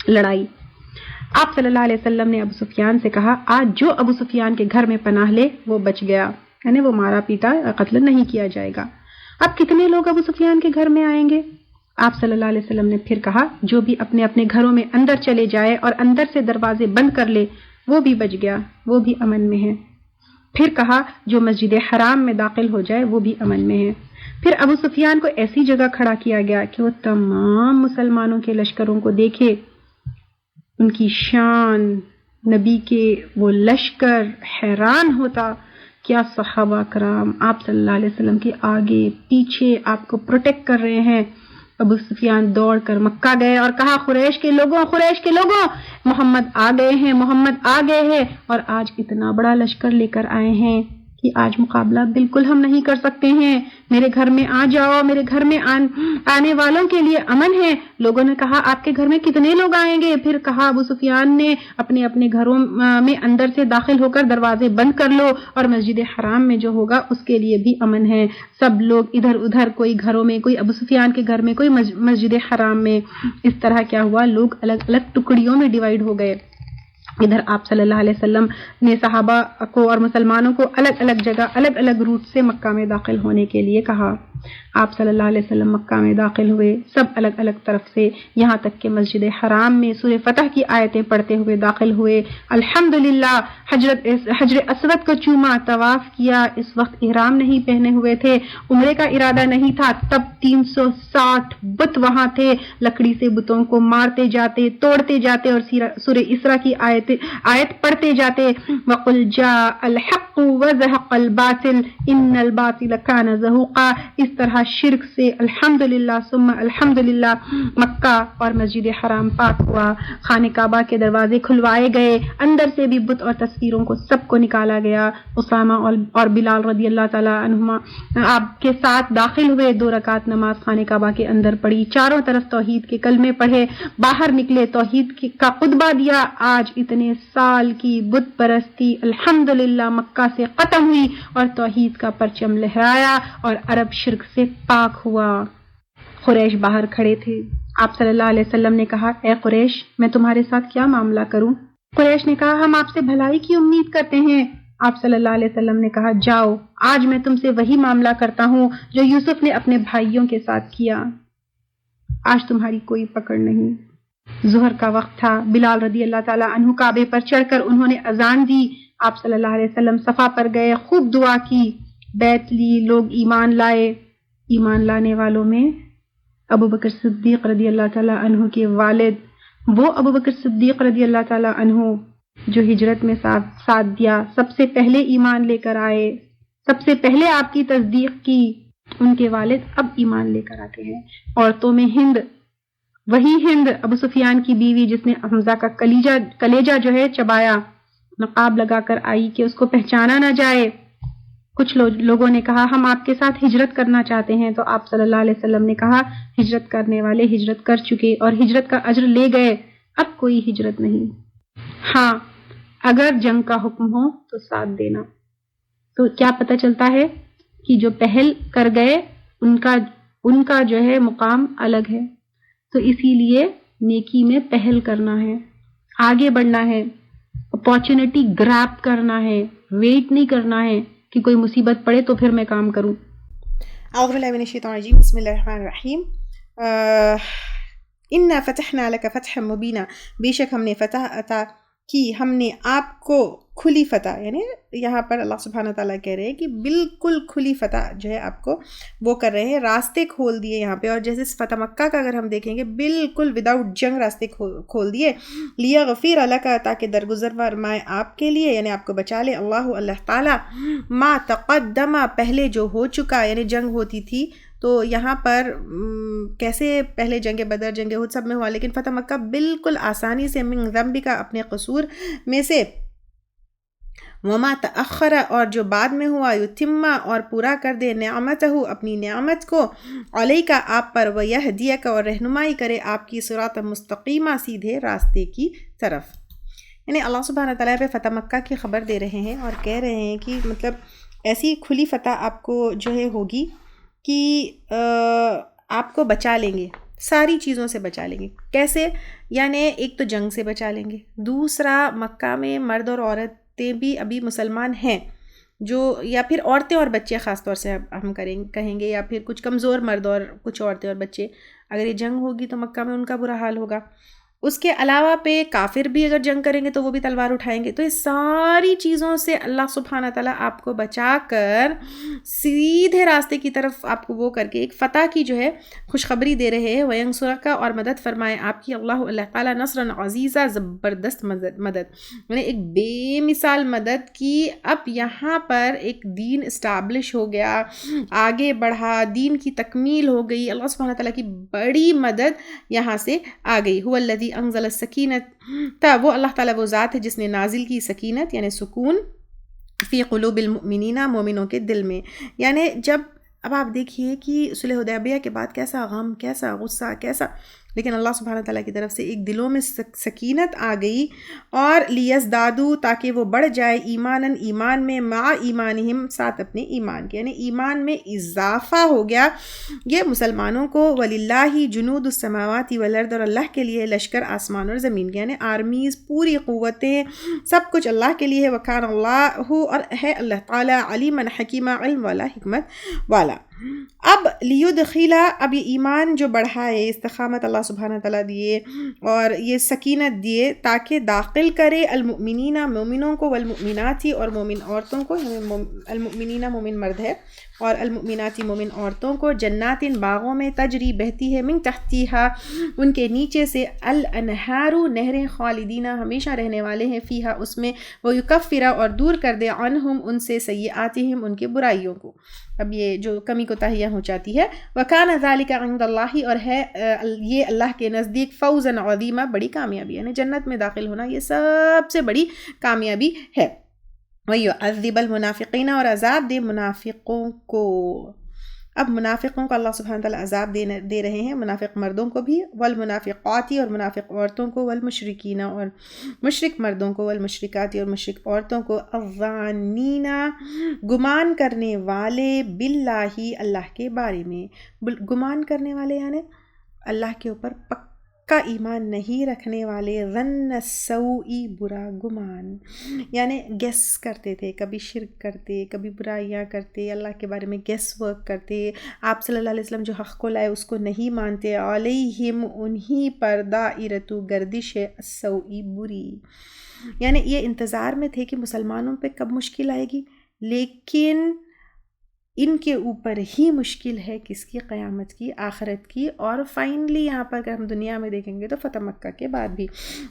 لڑائی. آپ صلی اللہ علیہ وسلم نے ابو سفیان سے کہا آج جو ابو سفیان کے گھر میں پناہ لے وہ بچ گیا، یعنی وہ مارا پیٹا قتل نہیں کیا جائے گا. اب کتنے لوگ ابو سفیان کے گھر میں آئیں گے؟ آپ صلی اللہ علیہ وسلم نے پھر کہا جو بھی اپنے اپنے گھروں میں اندر چلے جائے اور اندر سے دروازے بند کر لے وہ بھی بچ گیا، وہ بھی امن میں ہے. پھر کہا جو مسجد حرام میں داخل ہو جائے وہ بھی امن میں ہے. پھر ابو سفیان کو ایسی جگہ کھڑا کیا گیا کہ وہ تمام مسلمانوں کے لشکروں کو دیکھے، ان کی شان، نبی کے وہ لشکر، حیران ہوتا کیا صحابہ کرام آپ صلی اللہ علیہ وسلم کے آگے پیچھے آپ کو پروٹیکٹ کر رہے ہیں. ابو سفیان دوڑ کر مکہ گئے اور کہا قریش کے لوگوں محمد آ گئے ہیں، محمد آ گئے ہیں، اور آج اتنا بڑا لشکر لے کر آئے ہیں کہ آج مقابلہ بالکل ہم نہیں کر سکتے ہیں، میرے گھر میں آ جاؤ، میرے گھر میں آنے والوں کے لیے امن ہے. لوگوں نے کہا آپ کے گھر میں کتنے لوگ آئیں گے؟ پھر کہا ابو سفیان نے اپنے اپنے گھروں میں اندر سے داخل ہو کر دروازے بند کر لو، اور مسجد حرام میں جو ہوگا اس کے لیے بھی امن ہے. سب لوگ ادھر ادھر، کوئی گھروں میں، کوئی ابو سفیان کے گھر میں، کوئی مسجد حرام میں. اس طرح کیا ہوا؟ لوگ الگ الگ ٹکڑیوں میں ڈیوائیڈ ہو گئے. ادھر آپ صلی اللہ علیہ وسلم نے صحابہ کو اور مسلمانوں کو الگ الگ جگہ، الگ الگ روٹ سے مکہ میں داخل ہونے کے لیے کہا. آپ صلی اللہ علیہ وسلم مکہ میں داخل ہوئے، سب الگ الگ طرف سے، یہاں تک کہ مسجد حرام میں سورہ فتح کی آیتیں پڑھتے ہوئے داخل ہوئے. الحمدللہ حجر اسود کو چوما، طواف کیا. اس وقت احرام نہیں پہنے ہوئے تھے، عمرے کا ارادہ نہیں تھا. تب 360 بت وہاں تھے، لکڑی سے بتوں کو مارتے جاتے، توڑتے جاتے اور سورہ اسراء کی آیت پڑھتے جاتے. وَقُلْ جَاءَ الْحَقُّ وَزَهَقَ الْبَاطِلُ إِنَّ الْبَاطِلَ كَانَ زَهُوقًا. اس طرح شرک سے الحمدللہ ثم الحمدللہ مکہ اور مسجد حرام پاک ہوا. خانہ کعبہ کے دروازے کھلوائے گئے، اندر سے بھی بت اور تصویروں کو سب کو نکالا گیا. اسامہ اور بلال رضی اللہ تعالیٰ عنہما آپ کے ساتھ داخل ہوئے، 2 رکعت نماز خانہ کعبہ کے اندر پڑھی، چاروں طرف توحید کے کلمے پڑھے، باہر نکلے، توحید کا خطبہ دیا. آج اتنے سال کی بت پرستی الحمدللہ مکہ سے ختم ہوئی اور توحید کا پرچم لہرایا اور عرب شرک سے پاک ہوا. قریش باہر کھڑے تھے. آپ صلی اللہ علیہ وسلم نے کہا اے قریش میں تمہارے ساتھ کیا معاملہ کروں؟ قریش نے کہا ہم آپ سے بھلائی کی امید کرتے ہیں. آپ صلی اللہ علیہ وسلم نے کہا جاؤ، آج میں تم سے وہی معاملہ کرتا ہوں جو یوسف نے اپنے بھائیوں کے ساتھ کیا. آج تمہاری کوئی پکڑ نہیں. ظہر کا وقت تھا. بلال رضی اللہ تعالیٰ عنہ کعبے پر چڑھ کر انہوں نے اذان دی. آپ صلی اللہ علیہ وسلم صفا پر گئے، خوب دعا کی، بیعت لی، لوگ ایمان لائے. ایمان لانے والوں میں ابو بکر صدیق رضی اللہ تعالیٰ عنہ کے والد، وہ ابو بکر صدیق رضی اللہ تعالیٰ عنہ جو ہجرت میں ساتھ دیا، سب سے پہلے ایمان لے کر آئے، سب سے پہلے آپ کی تصدیق کی. ان کے والد اب ایمان لے کر آتے ہیں. عورتوں میں ہند، وہی ہند ابو سفیان کی بیوی جس نے حمزہ کا کلیجہ جو ہے چبایا، نقاب لگا کر آئی کہ اس کو پہچانا نہ جائے. کچھ لوگوں نے کہا ہم آپ کے ساتھ ہجرت کرنا چاہتے ہیں. تو آپ صلی اللہ علیہ وسلم نے کہا ہجرت کرنے والے ہجرت کر چکے اور ہجرت کا اجر لے گئے، اب کوئی ہجرت نہیں. ہاں اگر جنگ کا حکم ہو تو ساتھ دینا. تو کیا پتہ چلتا ہے کہ جو پہل کر گئے ان کا جو ہے مقام الگ ہے. تو اسی لیے نیکی میں پہل کرنا ہے، آگے بڑھنا ہے، اپارچونٹی گراب کرنا ہے، ویٹ نہیں کرنا ہے کہ کوئی مصیبت پڑے تو پھر میں کام کروں. اعوذ باللہ من الشیطان الرجیم، بسم اللہ الرحمن الرحیم. انا فتحنا لک فتحا مبینا، بے شک ہم نے فتح عطا کی ہم نے آپ کو کھلی فتح، یعنی یہاں پر اللہ سبحانہ تعالیٰ کہہ رہے ہیں کہ بالکل کھلی فتح جو ہے آپ کو وہ کر رہے ہیں، راستے کھول دیے یہاں پہ. اور جیسے فتح مکہ کا اگر ہم دیکھیں گے بالکل وداؤٹ جنگ راستے کھول دیے. لیغفر لک، تاکہ درگزر فرمائے آپ کے لیے، یعنی آپ کو بچا لے اللہ تعالیٰ، ما تقدم، پہلے جو ہو چکا، یعنی جنگ ہوتی تھی تو یہاں پر کیسے پہلے جنگ بدر جنگ احد سب میں ہوا، لیکن فتح مکہ بالکل آسانی سے من ذنبک، اپنے قصور میں سے، وما تأخر، اور جو بعد میں ہوا، یتم، اور پورا کر دے، نعمتہ، اپنی نعمت کو، علیک، آپ پر، ویہدیک، اور رہنمائی کرے آپ کی، صراط مستقیمہ، سیدھے راستے کی طرف. یعنی اللہ سبحانہ تعالیٰ پہ فتح مکہ کی خبر دے رہے ہیں اور کہہ رہے ہیں کہ مطلب ایسی کھلی فتح آپ کو جو ہے ہوگی کہ آپ کو بچا لیں گے، ساری چیزوں سے بچا لیں گے. کیسے؟ یعنی ایک تو جنگ سے بچا لیں گے، دوسرا مکہ میں مرد اور عورتیں بھی ابھی مسلمان ہیں، جو یا پھر عورتیں اور بچے خاص طور سے ہم کہیں گے، یا پھر کچھ کمزور مرد اور کچھ عورتیں اور بچے، اگر یہ جنگ ہوگی تو مکہ میں ان کا برا حال ہوگا. اس کے علاوہ پہ کافر بھی اگر جنگ کریں گے تو وہ بھی تلوار اٹھائیں گے. تو یہ ساری چیزوں سے اللہ سبحانہ تعالیٰ آپ کو بچا کر سیدھے راستے کی طرف آپ کو وہ کر کے ایک فتح کی جو ہے خوشخبری دے رہے ہیں. وَيَنْصُرَكَ، اور مدد فرمائے آپ کی، اللہ تعالیٰ، نصرًا عزیزہ، زبردست مدد، یعنی ایک بے مثال مدد کی. اب یہاں پر ایک دین اسٹیبلش ہو گیا، آگے بڑھا، دین کی تکمیل ہو گئی، اللہ سبحانہ تعالیٰ کی بڑی مدد یہاں سے آ گئی. هو الذی انزل السکینۃ، وہ اللہ تعالیٰ وہ ذات ہے جس نے نازل کی سکینت، یعنی سکون، فی قلوب المؤمنین، مومنوں کے دل میں. یعنی جب اب آپ دیکھیے کہ صلح حدیبیہ کے بعد کیسا غم، کیسا غصہ، کیسا، لیکن اللہ سبحانہ تعالیٰ کی طرف سے ایک دلوں میں سکینت آ گئی. اور لیزدادو، تاکہ وہ بڑھ جائے، ایماناً، ایمان میں، مع ایمانہم، ساتھ اپنے ایمان کے، یعنی ایمان میں اضافہ ہو گیا یہ مسلمانوں کو. وللہ جنود السماوات والارض، اور اللہ کے لیے لشکر آسمان اور زمین کے، یعنی آرمیز، پوری قوتیں، سب کچھ اللہ کے لیے ہے. وکان اللہ، اور ہے اللہ تعالیٰ، علیما حکیمہ، علم والا، حکمت والا. اب لیدخلا، اب یہ ایمان جو بڑھائے، استقامت اللہ سبحانہ تعالیٰ دیے اور یہ سکینت دیے، تاکہ داخل کرے المؤمنین، مومنوں کو، والمؤمناتی، اور مومن عورتوں کو، المؤمنین مومن مرد ہے، اور المؤمناتی مومن عورتوں کو، جنات، باغوں میں، تجری بہتی ہے، من تحتیہا، ان کے نیچے سے، الانہار، نہریں، خالدین، ہمیشہ رہنے والے ہیں، فیہا، اس میں، ویکفر، اور دور کر دے، عنہم، ان سے، سیئاتہم، ان کے برائیوں کو، اب یہ جو کمی کوتاہیاں ہو جاتی ہے. وکان ذالک عند اللہ، اور ہے یہ اللہ کے نزدیک، فوزا عظیما، بڑی کامیابی، یعنی جنت میں داخل ہونا یہ سب سے بڑی کامیابی ہے. وَيُعَذِّبَ الْمُنَافِقِينَ، اور عذاب دے منافقوں کو. اب منافقوں کو اللہ سبحانہ تعالیٰ عذاب دے رہے ہیں، منافق مردوں کو بھی، والمنافقاتی، اور منافق عورتوں کو، والمشرکین، اور مشرک مردوں کو، والمشرکاتی، اور مشرک عورتوں کو، الظانین، گمان کرنے والے، باللہ، اللہ کے بارے میں. گمان کرنے والے یعنی اللہ کے اوپر پکا ایمان نہیں رکھنے والے. ظن السوء، برا گمان، یعنی گیس کرتے تھے، کبھی شرک کرتے، کبھی برائیاں کرتے، اللہ کے بارے میں گیس ورک کرتے، آپ صلی اللہ علیہ وسلم جو حق کو لائے اس کو نہیں مانتے. علیہم، انہی پر، دائرۃ، گردش ہے، السوء، بری، یعنی یہ انتظار میں تھے کہ مسلمانوں پہ کب مشکل آئے گی، لیکن ان کے اوپر ہی مشکل ہے کس کی؟ قیامت کی، آخرت کی. اور فائنلی یہاں پر اگر ہم دنیا میں دیکھیں گے تو فتح مکہ کے بعد بھی،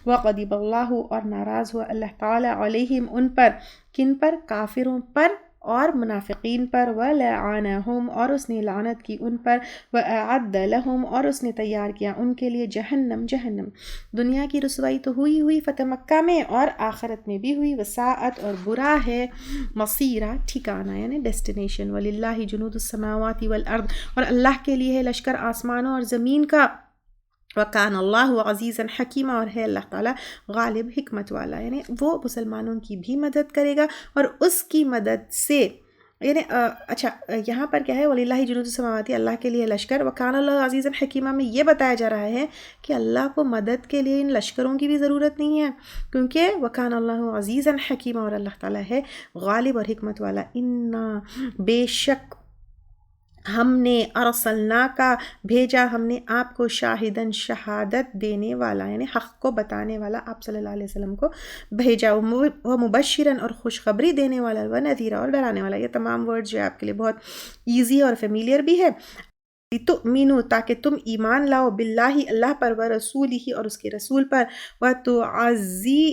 وغضب اللہ، اور ناراض ہوا اللہ تعالیٰ، علیہم، ان پر، کن پر؟ کافروں پر اور منافقین پر. ولعنہم، اور اس نے لعنت کی ان پر. واعد لہم، اور اس نے تیار کیا ان کے لیے، جہنم، جہنم. دنیا کی رسوائی تو ہوئی فتح مکہ میں، اور آخرت میں بھی ہوئی. وساعت، اور برا ہے، مصیرہ، ٹھکانہ، یعنی ڈیسٹینیشن. وللہ جنود السماوات والارض، اور اللہ کے لیے ہے لشکر آسمانوں اور زمین کا. وکان اللہ عزیزاً حکیمہ، اور ہے اللہ تعالیٰ غالب، حکمت والا، یعنی وہ مسلمانوں کی بھی مدد کرے گا اور اس کی مدد سے، یعنی اچھا یہاں پر کیا ہے؟ وَلِلَّهِ جُنُودُ السَّمَاوَاتِ، اللہ کے لیے لشکر. وَكَانَ اللَّهُ عَزِيزًا حَكِيمًا میں یہ بتایا جا رہا ہے کہ اللہ کو مدد کے لیے ان لشکروں کی بھی ضرورت نہیں ہے، کیونکہ وَكَانَ اللَّهُ عَزِيزًا حَكِيمًا، اور اللہ تعالیٰ ہے غالب اور حکمت والا. اِنَّا، بے شک، ہم نے ارسلنا کا بھیجا ہم نے آپ کو شاہدن شہادت دینے والا یعنی حق کو بتانے والا آپ صلی اللہ علیہ وسلم کو بھیجا، وہ مبشرن اور خوشخبری دینے والا، و نذیرا اور ڈرانے والا۔ یہ تمام ورڈ جو ہے آپ کے لیے بہت ایزی اور فیملیئر بھی ہے۔ تؤمنو تاکہ تم ایمان لاؤ باللہ اللہ پر، و رسولہ اور اس کے رسول پر، و تعزی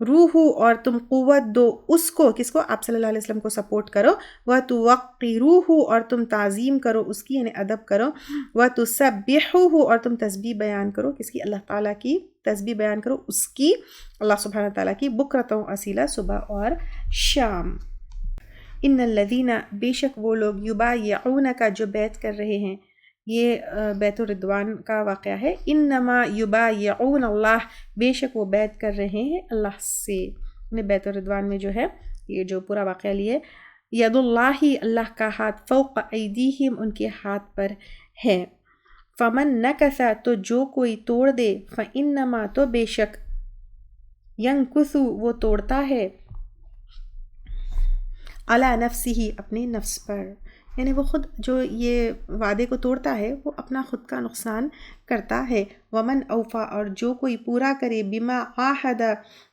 روح اور تم قوت دو اس کو، کس کو؟ آپ صلی اللہ علیہ وسلم کو سپورٹ کرو، وَتُوَقِّرُوهُ اور تم تعظیم کرو اس کی یعنی ادب کرو، وَتُسَبِّحُوهُ اور تم تسبیح بیان کرو، کس کی؟ اللہ تعالیٰ کی تسبیح بیان کرو اس کی، اللہ سبحانہ تعالیٰ کی، بکرۃ و اصیلا صبح اور شام۔ ان الذین بے شک وہ لوگ یبایعونک جو بیعت کر رہے ہیں، یہ بیت الرضوان کا واقعہ ہے۔ انما یبایعون اللہ بے شک وہ بیعت کر رہے ہیں اللہ سے، بیت الرضوان میں جو ہے یہ جو پورا واقعہ لیے، ید اللہ اللہ کا ہاتھ، فوق ایدیہم ان کے ہاتھ پر ہے۔ فمن نکث تو جو کوئی توڑ دے، فانما تو بے شک، ینکث وہ توڑتا ہے، علی نفسہ اپنے نفس پر، یعنی وہ خود جو یہ وعدے کو توڑتا ہے وہ اپنا خود کا نقصان کرتا ہے۔ ومن اوفا اور جو کوئی پورا کرے، بما عاہد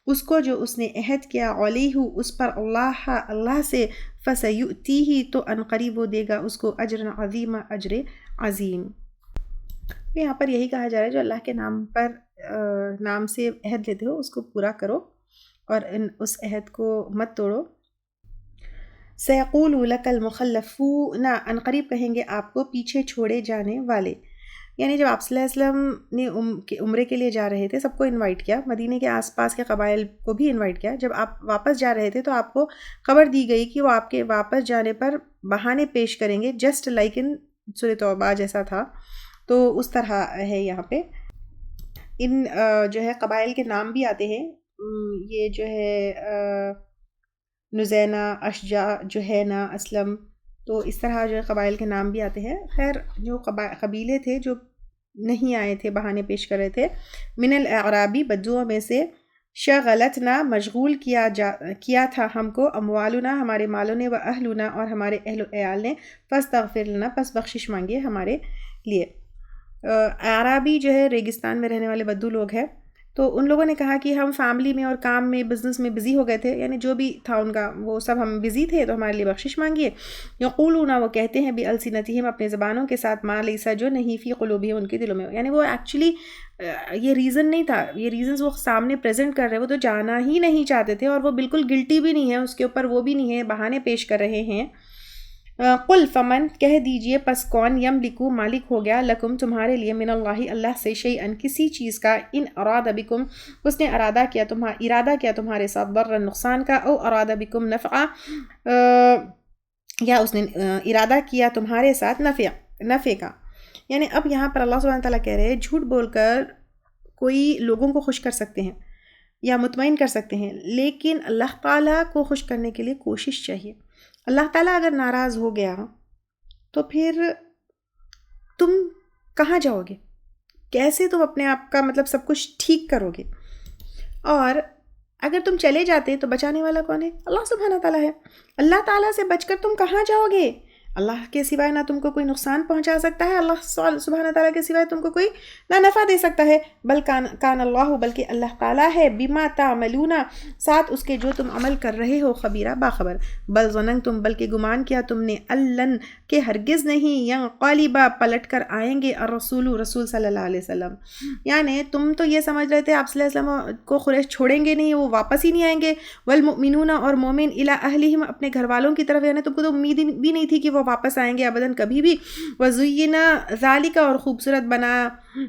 اس کو جو اس نے عہد کیا، علیہ اس پر، اللہ سے، فسیؤتیہ تو عنقریب وہ دے گا اس کو، اجر عظیم اجر عظیم۔ یہاں پر یہی کہا جا رہا ہے جو اللہ کے نام پر نام سے عہد لیتے ہو اس کو پورا کرو اور اس عہد کو مت توڑو۔ سیقول لک المخلفون عنقریب کہیں گے آپ کو پیچھے چھوڑے جانے والے، یعنی جب آپ صلی اللہ علیہ وسلم نے عمرے کے لیے جا رہے تھے سب کو انوائٹ کیا، مدینے کے آس پاس کے قبائل کو بھی انوائٹ کیا، جب آپ واپس جا رہے تھے تو آپ کو خبر دی گئی کہ وہ آپ کے واپس جانے پر بہانے پیش کریں گے، جسٹ لائک ان سورۃ توبہ جیسا تھا، تو اس طرح ہے یہاں پہ۔ ان جو ہے قبائل کے نام بھی آتے ہیں، یہ جو ہے نزینہ، اشجع، جوہینہ، اسلم، تو اس طرح جو ہے قبائل کے نام بھی آتے ہیں۔ خیر جو قبیلے تھے جو نہیں آئے تھے، بہانے پیش کر رہے تھے، من الاعرابی بدوؤں میں سے، شغلتنا مشغول کیا تھا ہم کو، اموالنا ہمارے مالوں نے، و اہلنا اور ہمارے اہل و عیال نے، فاستغفر لنا پس بخشش مانگے ہمارے لیے۔ اعرابی جو ہے ریگستان میں رہنے والے بدو لوگ ہیں، تو ان لوگوں نے کہا کہ ہم فیملی میں اور کام میں بزنس میں بزی ہو گئے تھے، یعنی جو بھی تھا ان کا وہ سب ہم بزی تھے، تو ہمارے لیے بخشش مانگیے۔ یقولون وہ کہتے ہیں بألسنتہم اپنے زبانوں کے ساتھ، ما لیس جو نہیں فی قلوبہم ان کے دلوں میں، یعنی وہ ایکچولی یہ ریزن نہیں تھا، یہ ریزنز وہ سامنے پریزنٹ کر رہے، وہ تو جانا ہی نہیں چاہتے تھے اور وہ بالکل گلٹی بھی نہیں ہے اس کے اوپر، وہ بھی نہیں ہے، بہانے پیش کر رہے ہیں۔ قل فمن کہہ دیجئے پس کون، یملکو مالک ہو گیا، لکم تمہارے لیے، من اللہ سے، شیئن کسی چیز کا، ان اراد بکم اس نے ارادہ کیا تمہارے ساتھ، ضرر نقصان کا، او اراد بکم نفعا یا اس نے ارادہ کیا تمہارے ساتھ نفع کا۔ یعنی اب یہاں پر اللہ سبحانہ تعالیٰ کہہ رہے ہیں جھوٹ بول کر کوئی لوگوں کو خوش کر سکتے ہیں یا مطمئن کر سکتے ہیں، لیکن اللہ تعالیٰ کو خوش کرنے کے لیے کوشش چاہیے۔ اللہ تعالیٰ اگر ناراض ہو گیا تو پھر تم کہاں جاؤ گے؟ کیسے تم اپنے آپ کا مطلب سب کچھ ٹھیک کرو گے؟ اور اگر تم چلے جاتے تو بچانے والا کون ہے؟ اللہ سبحانہ تعالیٰ ہے۔ اللہ تعالیٰ سے بچ کر تم کہاں جاؤ گے؟ اللہ کے سوائے نہ تم کو کوئی نقصان پہنچا سکتا ہے، اللہ سبحانہ تعالیٰ کے سوائے تم کو کوئی نہ نفع دے سکتا ہے، کان اللہ بلکہ اللہ تعالیٰ ہے، بما تعملون ساتھ اس کے جو تم عمل کر رہے ہو، خبیرہ باخبر۔ بل ظننتم بلکہ گمان کیا تم نے، اللن کہ ہرگز نہیں، ینقلبا پلٹ کر آئیں گے، رسول صلی اللہ علیہ وسلم، یعنی تم تو یہ سمجھ رہے تھے آپ صلی اللہ علیہ وسلم کو قریش چھوڑیں گے نہیں، وہ واپس ہی نہیں آئیں گے، والمؤمنون اور مومن الی اہلہم اپنے گھر والوں کی طرف، یعنی تم کو تو امید بھی نہیں تھی کہ وہ واپس آئیں گے ابداً کبھی بھی۔ وزین ذالک اور خوبصورت بنا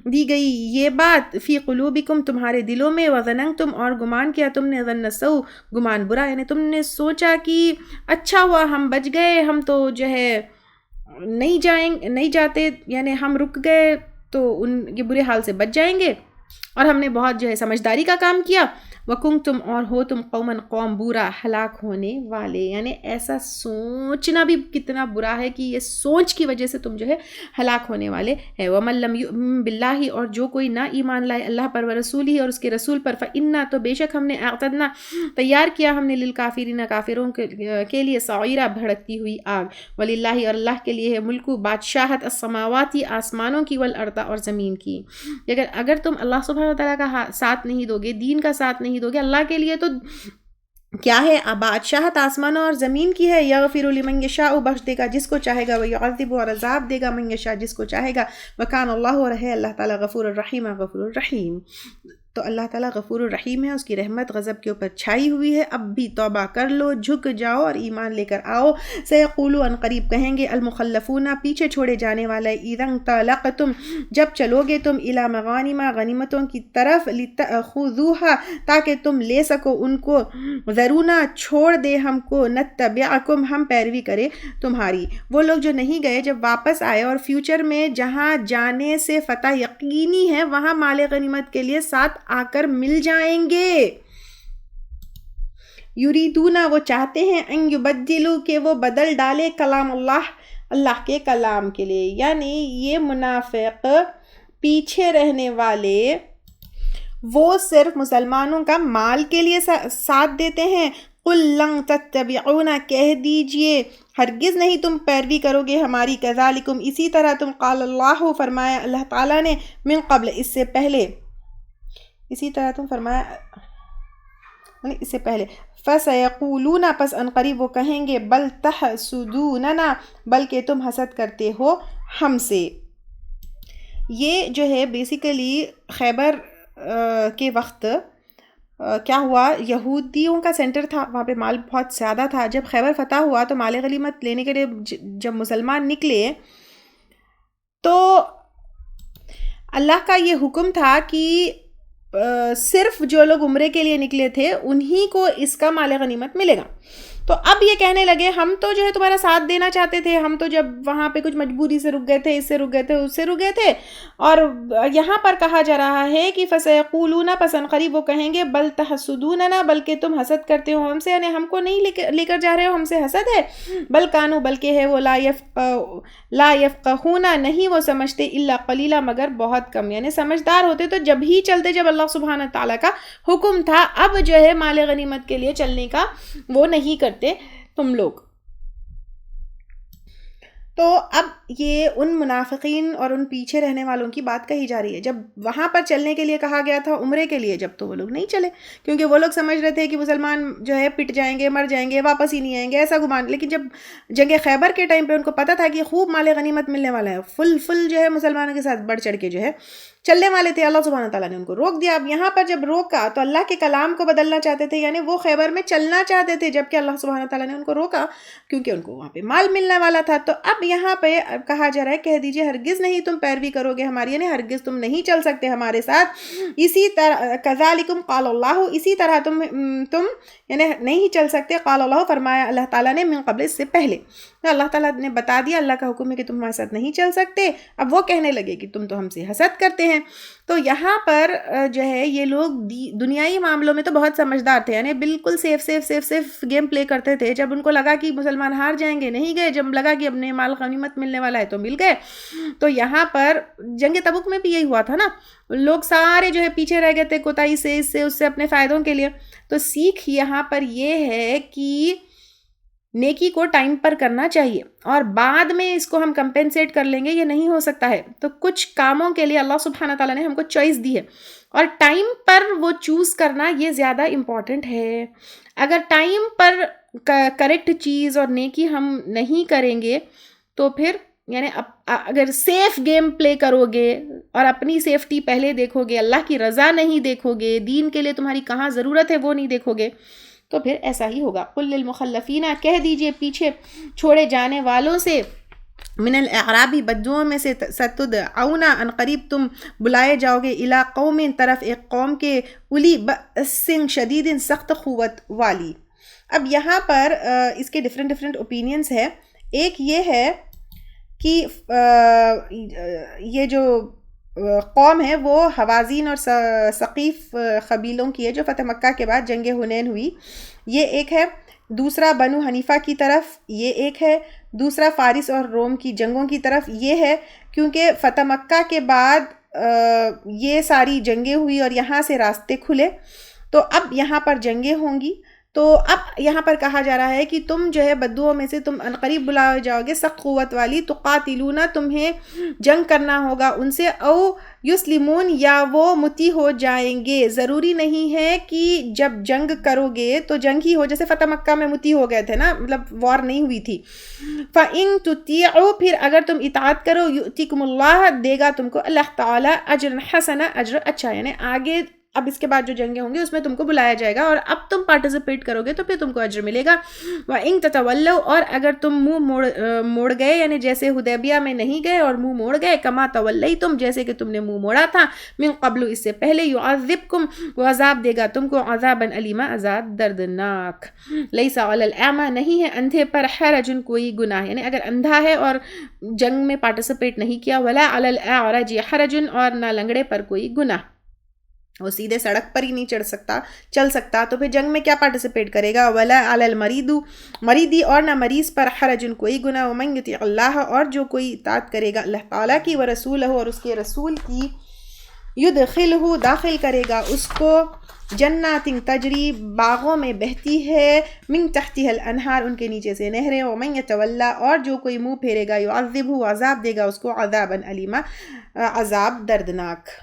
دی گئی یہ بات، فی قلوبکم تمہارے دلوں میں، وظننتم اور گمان کیا تم نے، ظن السوء گمان برا، یعنی تم نے سوچا کہ اچھا ہوا ہم بچ گئے، ہم تو جو ہے نہیں جاتے، یعنی ہم رک گئے تو ان کے برے حال سے بچ جائیں گے، اور ہم نے بہت جو ہے سمجھداری کا کام کیا۔ وکنتم اور ہو تم قومن قوم برا ہلاک ہونے والے. یعنی ایسا سوچنا بھی کتنا برا ہے کہ یہ سوچ کی وجہ سے تم جو ہے ہلاک ہونے والے ہیں. ومن لم یؤمن باللہ اور جو کوئی نہ ایمان لائے اللہ پر ورسولہ اور اس کے رسول پر فإنا تو بے شک ہم نے اعتدنا تیار کیا ہم نے للکافرین کافروں کے لیے سعیرا بھڑکتی ہوئی آگ. وللہ اور اللہ کے لیے ہے ملک بادشاہت السماواتی آسمانوں کی والارض اور زمین کی. اگر تم اللہ سبحانہ وتعالیٰ کا ساتھ نہیں دو گے, دین کا ساتھ نہیں دو گے, اللہ کے لیے تو کیا ہے بادشاہت آسمانوں اور زمین کی ہے. یغفر لمن یشاء بخش دے گا جس کو چاہے گا, ویعذب اور عذاب دے گا من یشاء جس کو چاہے گا. وکان اللہ اور ہے اللہ تعالیٰ غفور الرحیم غفور الرحیم. تو اللہ تعالیٰ غفور الرحیم ہے, اس کی رحمت غضب کے اوپر چھائی ہوئی ہے. اب بھی توبہ کر لو, جھک جاؤ اور ایمان لے کر آؤ. سیقولو ان قریب کہیں گے المخلفون پیچھے چھوڑے جانے والے, اذا انطلقتم جب چلو گے تم الی مغانم غنیمتوں کی طرف, لتأخذوها تاکہ تم لے سکو ان کو, ذرونا چھوڑ دے ہم کو, نتبعکم ہم پیروی کرے تمہاری. وہ لوگ جو نہیں گئے جب واپس آئے اور فیوچر میں جہاں جانے سے فتح یقینی ہے وہاں مال غنیمت کے لیے ساتھ آ کر مل جائیں گے. یریدون وہ چاہتے ہیں ان یبدلوا کہ وہ بدل ڈالے کلام اللہ کے کلام کے لیے. یعنی یہ منافق پیچھے رہنے والے وہ صرف مسلمانوں کا مال کے لیے ساتھ دیتے ہیں. قل لن تتبعونا کہہ دیجئے ہرگز نہیں تم پیروی کرو گے ہماری, کذالکم اسی طرح تم, قال اللہ فرمایا اللہ تعالیٰ نے, من قبل اس سے پہلے, اسی طرح تم فرمایا اس سے پہلے, فَسَيَقُولُونَ پس ان قریب وہ کہیں گے, بل تحسدوننا بلکہ تم حسد کرتے ہو ہم سے. یہ جو ہے بیسیکلی خیبر کے وقت کیا ہوا, یہودیوں کا سینٹر تھا, وہاں پہ مال بہت زیادہ تھا. جب خیبر فتح ہوا تو مال غنیمت لینے کے لیے جب مسلمان نکلے تو اللہ کا یہ حکم تھا کہ صرف جو لوگ عمرے کے لیے نکلے تھے انہی کو اس کا مال غنیمت ملے گا. تو اب یہ کہنے لگے ہم تو جو ہے تمہارا ساتھ دینا چاہتے تھے, ہم تو جب وہاں پہ کچھ مجبوری سے رک گئے تھے, اس سے رک گئے تھے, اس سے رک گئے تھے. اور یہاں پر کہا جا رہا ہے کہ فَسَيَقُولُونَ پس ان قریب وہ کہیں گے, بل تحسدوننا بلکہ تم حسد کرتے ہو ہم سے, یعنی ہم کو نہیں لے کر جا رہے ہو, ہم سے حسد ہے. بل کانو بلکہ ہے وہ لا یفقہون نہیں وہ سمجھتے, الا قلیلا مگر بہت کم. یعنی سمجھدار ہوتے تو جب ہی چلتے جب اللہ سبحانہ تعالیٰ کا حکم تھا. اب جو ہے مال غنیمت کے لیے چلنے کا وہ نہیں کرتے تم لوگ. تو اب یہ ان منافقین اور ان پیچھے رہنے والوں کی بات کہی جا رہی ہے. جب وہاں پر چلنے کے لیے کہا گیا تھا عمرے کے لیے, جب تو وہ لوگ نہیں چلے کیونکہ وہ لوگ سمجھ رہے تھے کہ مسلمان جو ہے پٹ جائیں گے, مر جائیں گے, واپس ہی نہیں آئیں گے, ایسا گمان. لیکن جب جنگ خیبر کے ٹائم پہ ان کو پتہ تھا کہ خوب مال غنیمت ملنے والا ہے, فل جو ہے مسلمانوں کے ساتھ بڑھ چڑھ کے جو ہے چلنے والے تھے, اللہ سبحانہ تعالیٰ نے ان کو روک دیا. اب یہاں پر جب روکا تو اللہ کے کلام کو بدلنا چاہتے تھے, یعنی وہ خیبر میں چلنا چاہتے تھے, جبکہ اللہ سبحانہ تعالیٰ نے ان کو روکا کیونکہ ان کو وہاں پہ مال ملنے والا تھا. تو اب یہاں پہ کہا جا رہا ہے کہہ دیجئے ہرگز نہیں تم پیروی کرو گے ہماری, یعنی ہرگز تم نہیں چل سکتے ہمارے ساتھ. اسی طرح کذالکم قال اللہ اسی طرح تم یعنی نہیں چل سکتے, قال اللہ فرمایا اللہ تعالیٰ نے, من قبل اس سے پہلے. اللہ تعالیٰ نے بتا دیا, اللہ کا حکم ہے کہ تم ہمارے ساتھ نہیں چل سکتے. اب وہ کہنے لگے کہ تم تو ہم سے حسد کرتے ہیں. تو یہاں پر جو ہے یہ لوگ دنیائی معاملوں میں تو بہت سمجھدار تھے, یعنی بالکل سیف گیم پلے کرتے تھے. جب ان کو لگا کہ مسلمان ہار جائیں گے نہیں گئے, جب لگا کہ اپنے مال غنیمت ملنے والا ہے تو مل گئے. تو یہاں پر جنگ تبوک میں بھی یہی ہوا تھا نا, لوگ سارے جو ہے پیچھے رہ گئے تھے کوتاہی سے, اس سے اس سے اپنے فائدوں کے لیے. تو سیکھ یہاں پر یہ ہے کہ نیکی کو ٹائم پر کرنا چاہیے اور بعد میں اس کو ہم کمپنسیٹ کر لیں گے, یہ نہیں ہو سکتا ہے. تو کچھ کاموں کے لیے اللہ سبحانہ تعالیٰ نے ہم کو چوائس دی ہے اور ٹائم پر وہ چوز کرنا یہ زیادہ امپورٹنٹ ہے. اگر ٹائم پر کریکٹ چیز اور نیکی ہم نہیں کریں گے تو پھر یعنی اگر سیف گیم پلے کرو گے اور اپنی سیفٹی پہلے دیکھو گے, اللہ کی رضا نہیں دیکھو گے, دین کے لیے تمہاری کہاں ضرورت ہے وہ نہیں دیکھو گے, تو پھر ایسا ہی ہوگا. قل للمخلفین کہہ دیجئے پیچھے چھوڑے جانے والوں سے, من الاعرابی بدوؤں میں سے, ستدعون ان قریب تم بلائے جاؤ گے, الی قوم طرف ایک قوم کے, اولی بأس شدید سخت قوت والی. اب یہاں پر اس کے ڈفرینٹ اوپینینس ہے. ایک یہ ہے کہ یہ جو قوم ہے وہ حوازین اور ثقیف قبیلوں کی ہے جو فتح مکہ کے بعد جنگ حنین ہوئی، یہ ایک ہے. دوسرا بنو حنیفہ کی طرف یہ ایک ہے. دوسرا فارس اور روم کی جنگوں کی طرف یہ ہے، کیونکہ فتح مکہ کے بعد یہ ساری جنگیں ہوئی اور یہاں سے راستے کھلے، تو اب یہاں پر جنگیں ہوں گی. تو اب یہاں پر کہا جا رہا ہے کہ تم جو ہے بدوؤں میں سے تم عنقریب بلائے جاؤ گے سخت قوت والی، تو قاتلون تمہیں جنگ کرنا ہوگا ان سے، او یسلمون یا وہ متی ہو جائیں گے. ضروری نہیں ہے کہ جب جنگ کرو گے تو جنگ ہی ہو، جیسے فتح مکہ میں متی ہو گئے تھے نا، مطلب وار نہیں ہوئی تھی. فَإِن تُطِيعُوا پھر اگر تم اطاعت کرو، یؤتیکم اللہ دے گا تم کو اللہ تعالیٰ اجر حسنا اجر اچھا، یعنی آگے اب اس کے بعد جو جنگیں ہوں گی اس میں تم کو بلایا جائے گا اور اب تم پارٹیسپیٹ کرو گے تو پھر تم کو اجر ملے گا. وَإِن تَتَوَلَّوْا اور اگر تم منہ موڑ گئے، یعنی جیسے حدیبیہ میں نہیں گئے اور منہ موڑ گئے، کما تولیتم جیسے کہ تم نے منہ موڑا تھا، من قبل اس سے پہلے، یعذبکم وہ عذاب دے گا تم کو، عذابا علیما عذاب دردناک. لیس علی الاعمی نہیں ہے اندھے پر حرج کوئی گناہ، یعنی اگر اندھا ہے اور جنگ میں پارٹیسپیٹ نہیں کیا، ولا علی الاعرج حرج اور نہ لنگڑے پر کوئی گناہ، وہ سیدھے سڑک پر ہی نہیں چل سکتا تو پھر جنگ میں کیا پارٹیسپیٹ کرے گا. ولا علی المریدی اور نہ مریض پر حرج کوئی گناہ. ومن یطع اللہ اور جو کوئی اطاعت کرے گا اللہ تعالیٰ کی، ورسولہ اور اس کے رسول کی، یدخلہ داخل کرے گا اس کو، جنات تجری باغوں میں بہتی ہے، من تحتها الانہار ان کے نیچے سے نہریں. ومن یتولی اور جو کوئی منہ پھیرے گا، یعذبہ عذاب دے گا اس کو، عذابا علیما عذاب دردناک.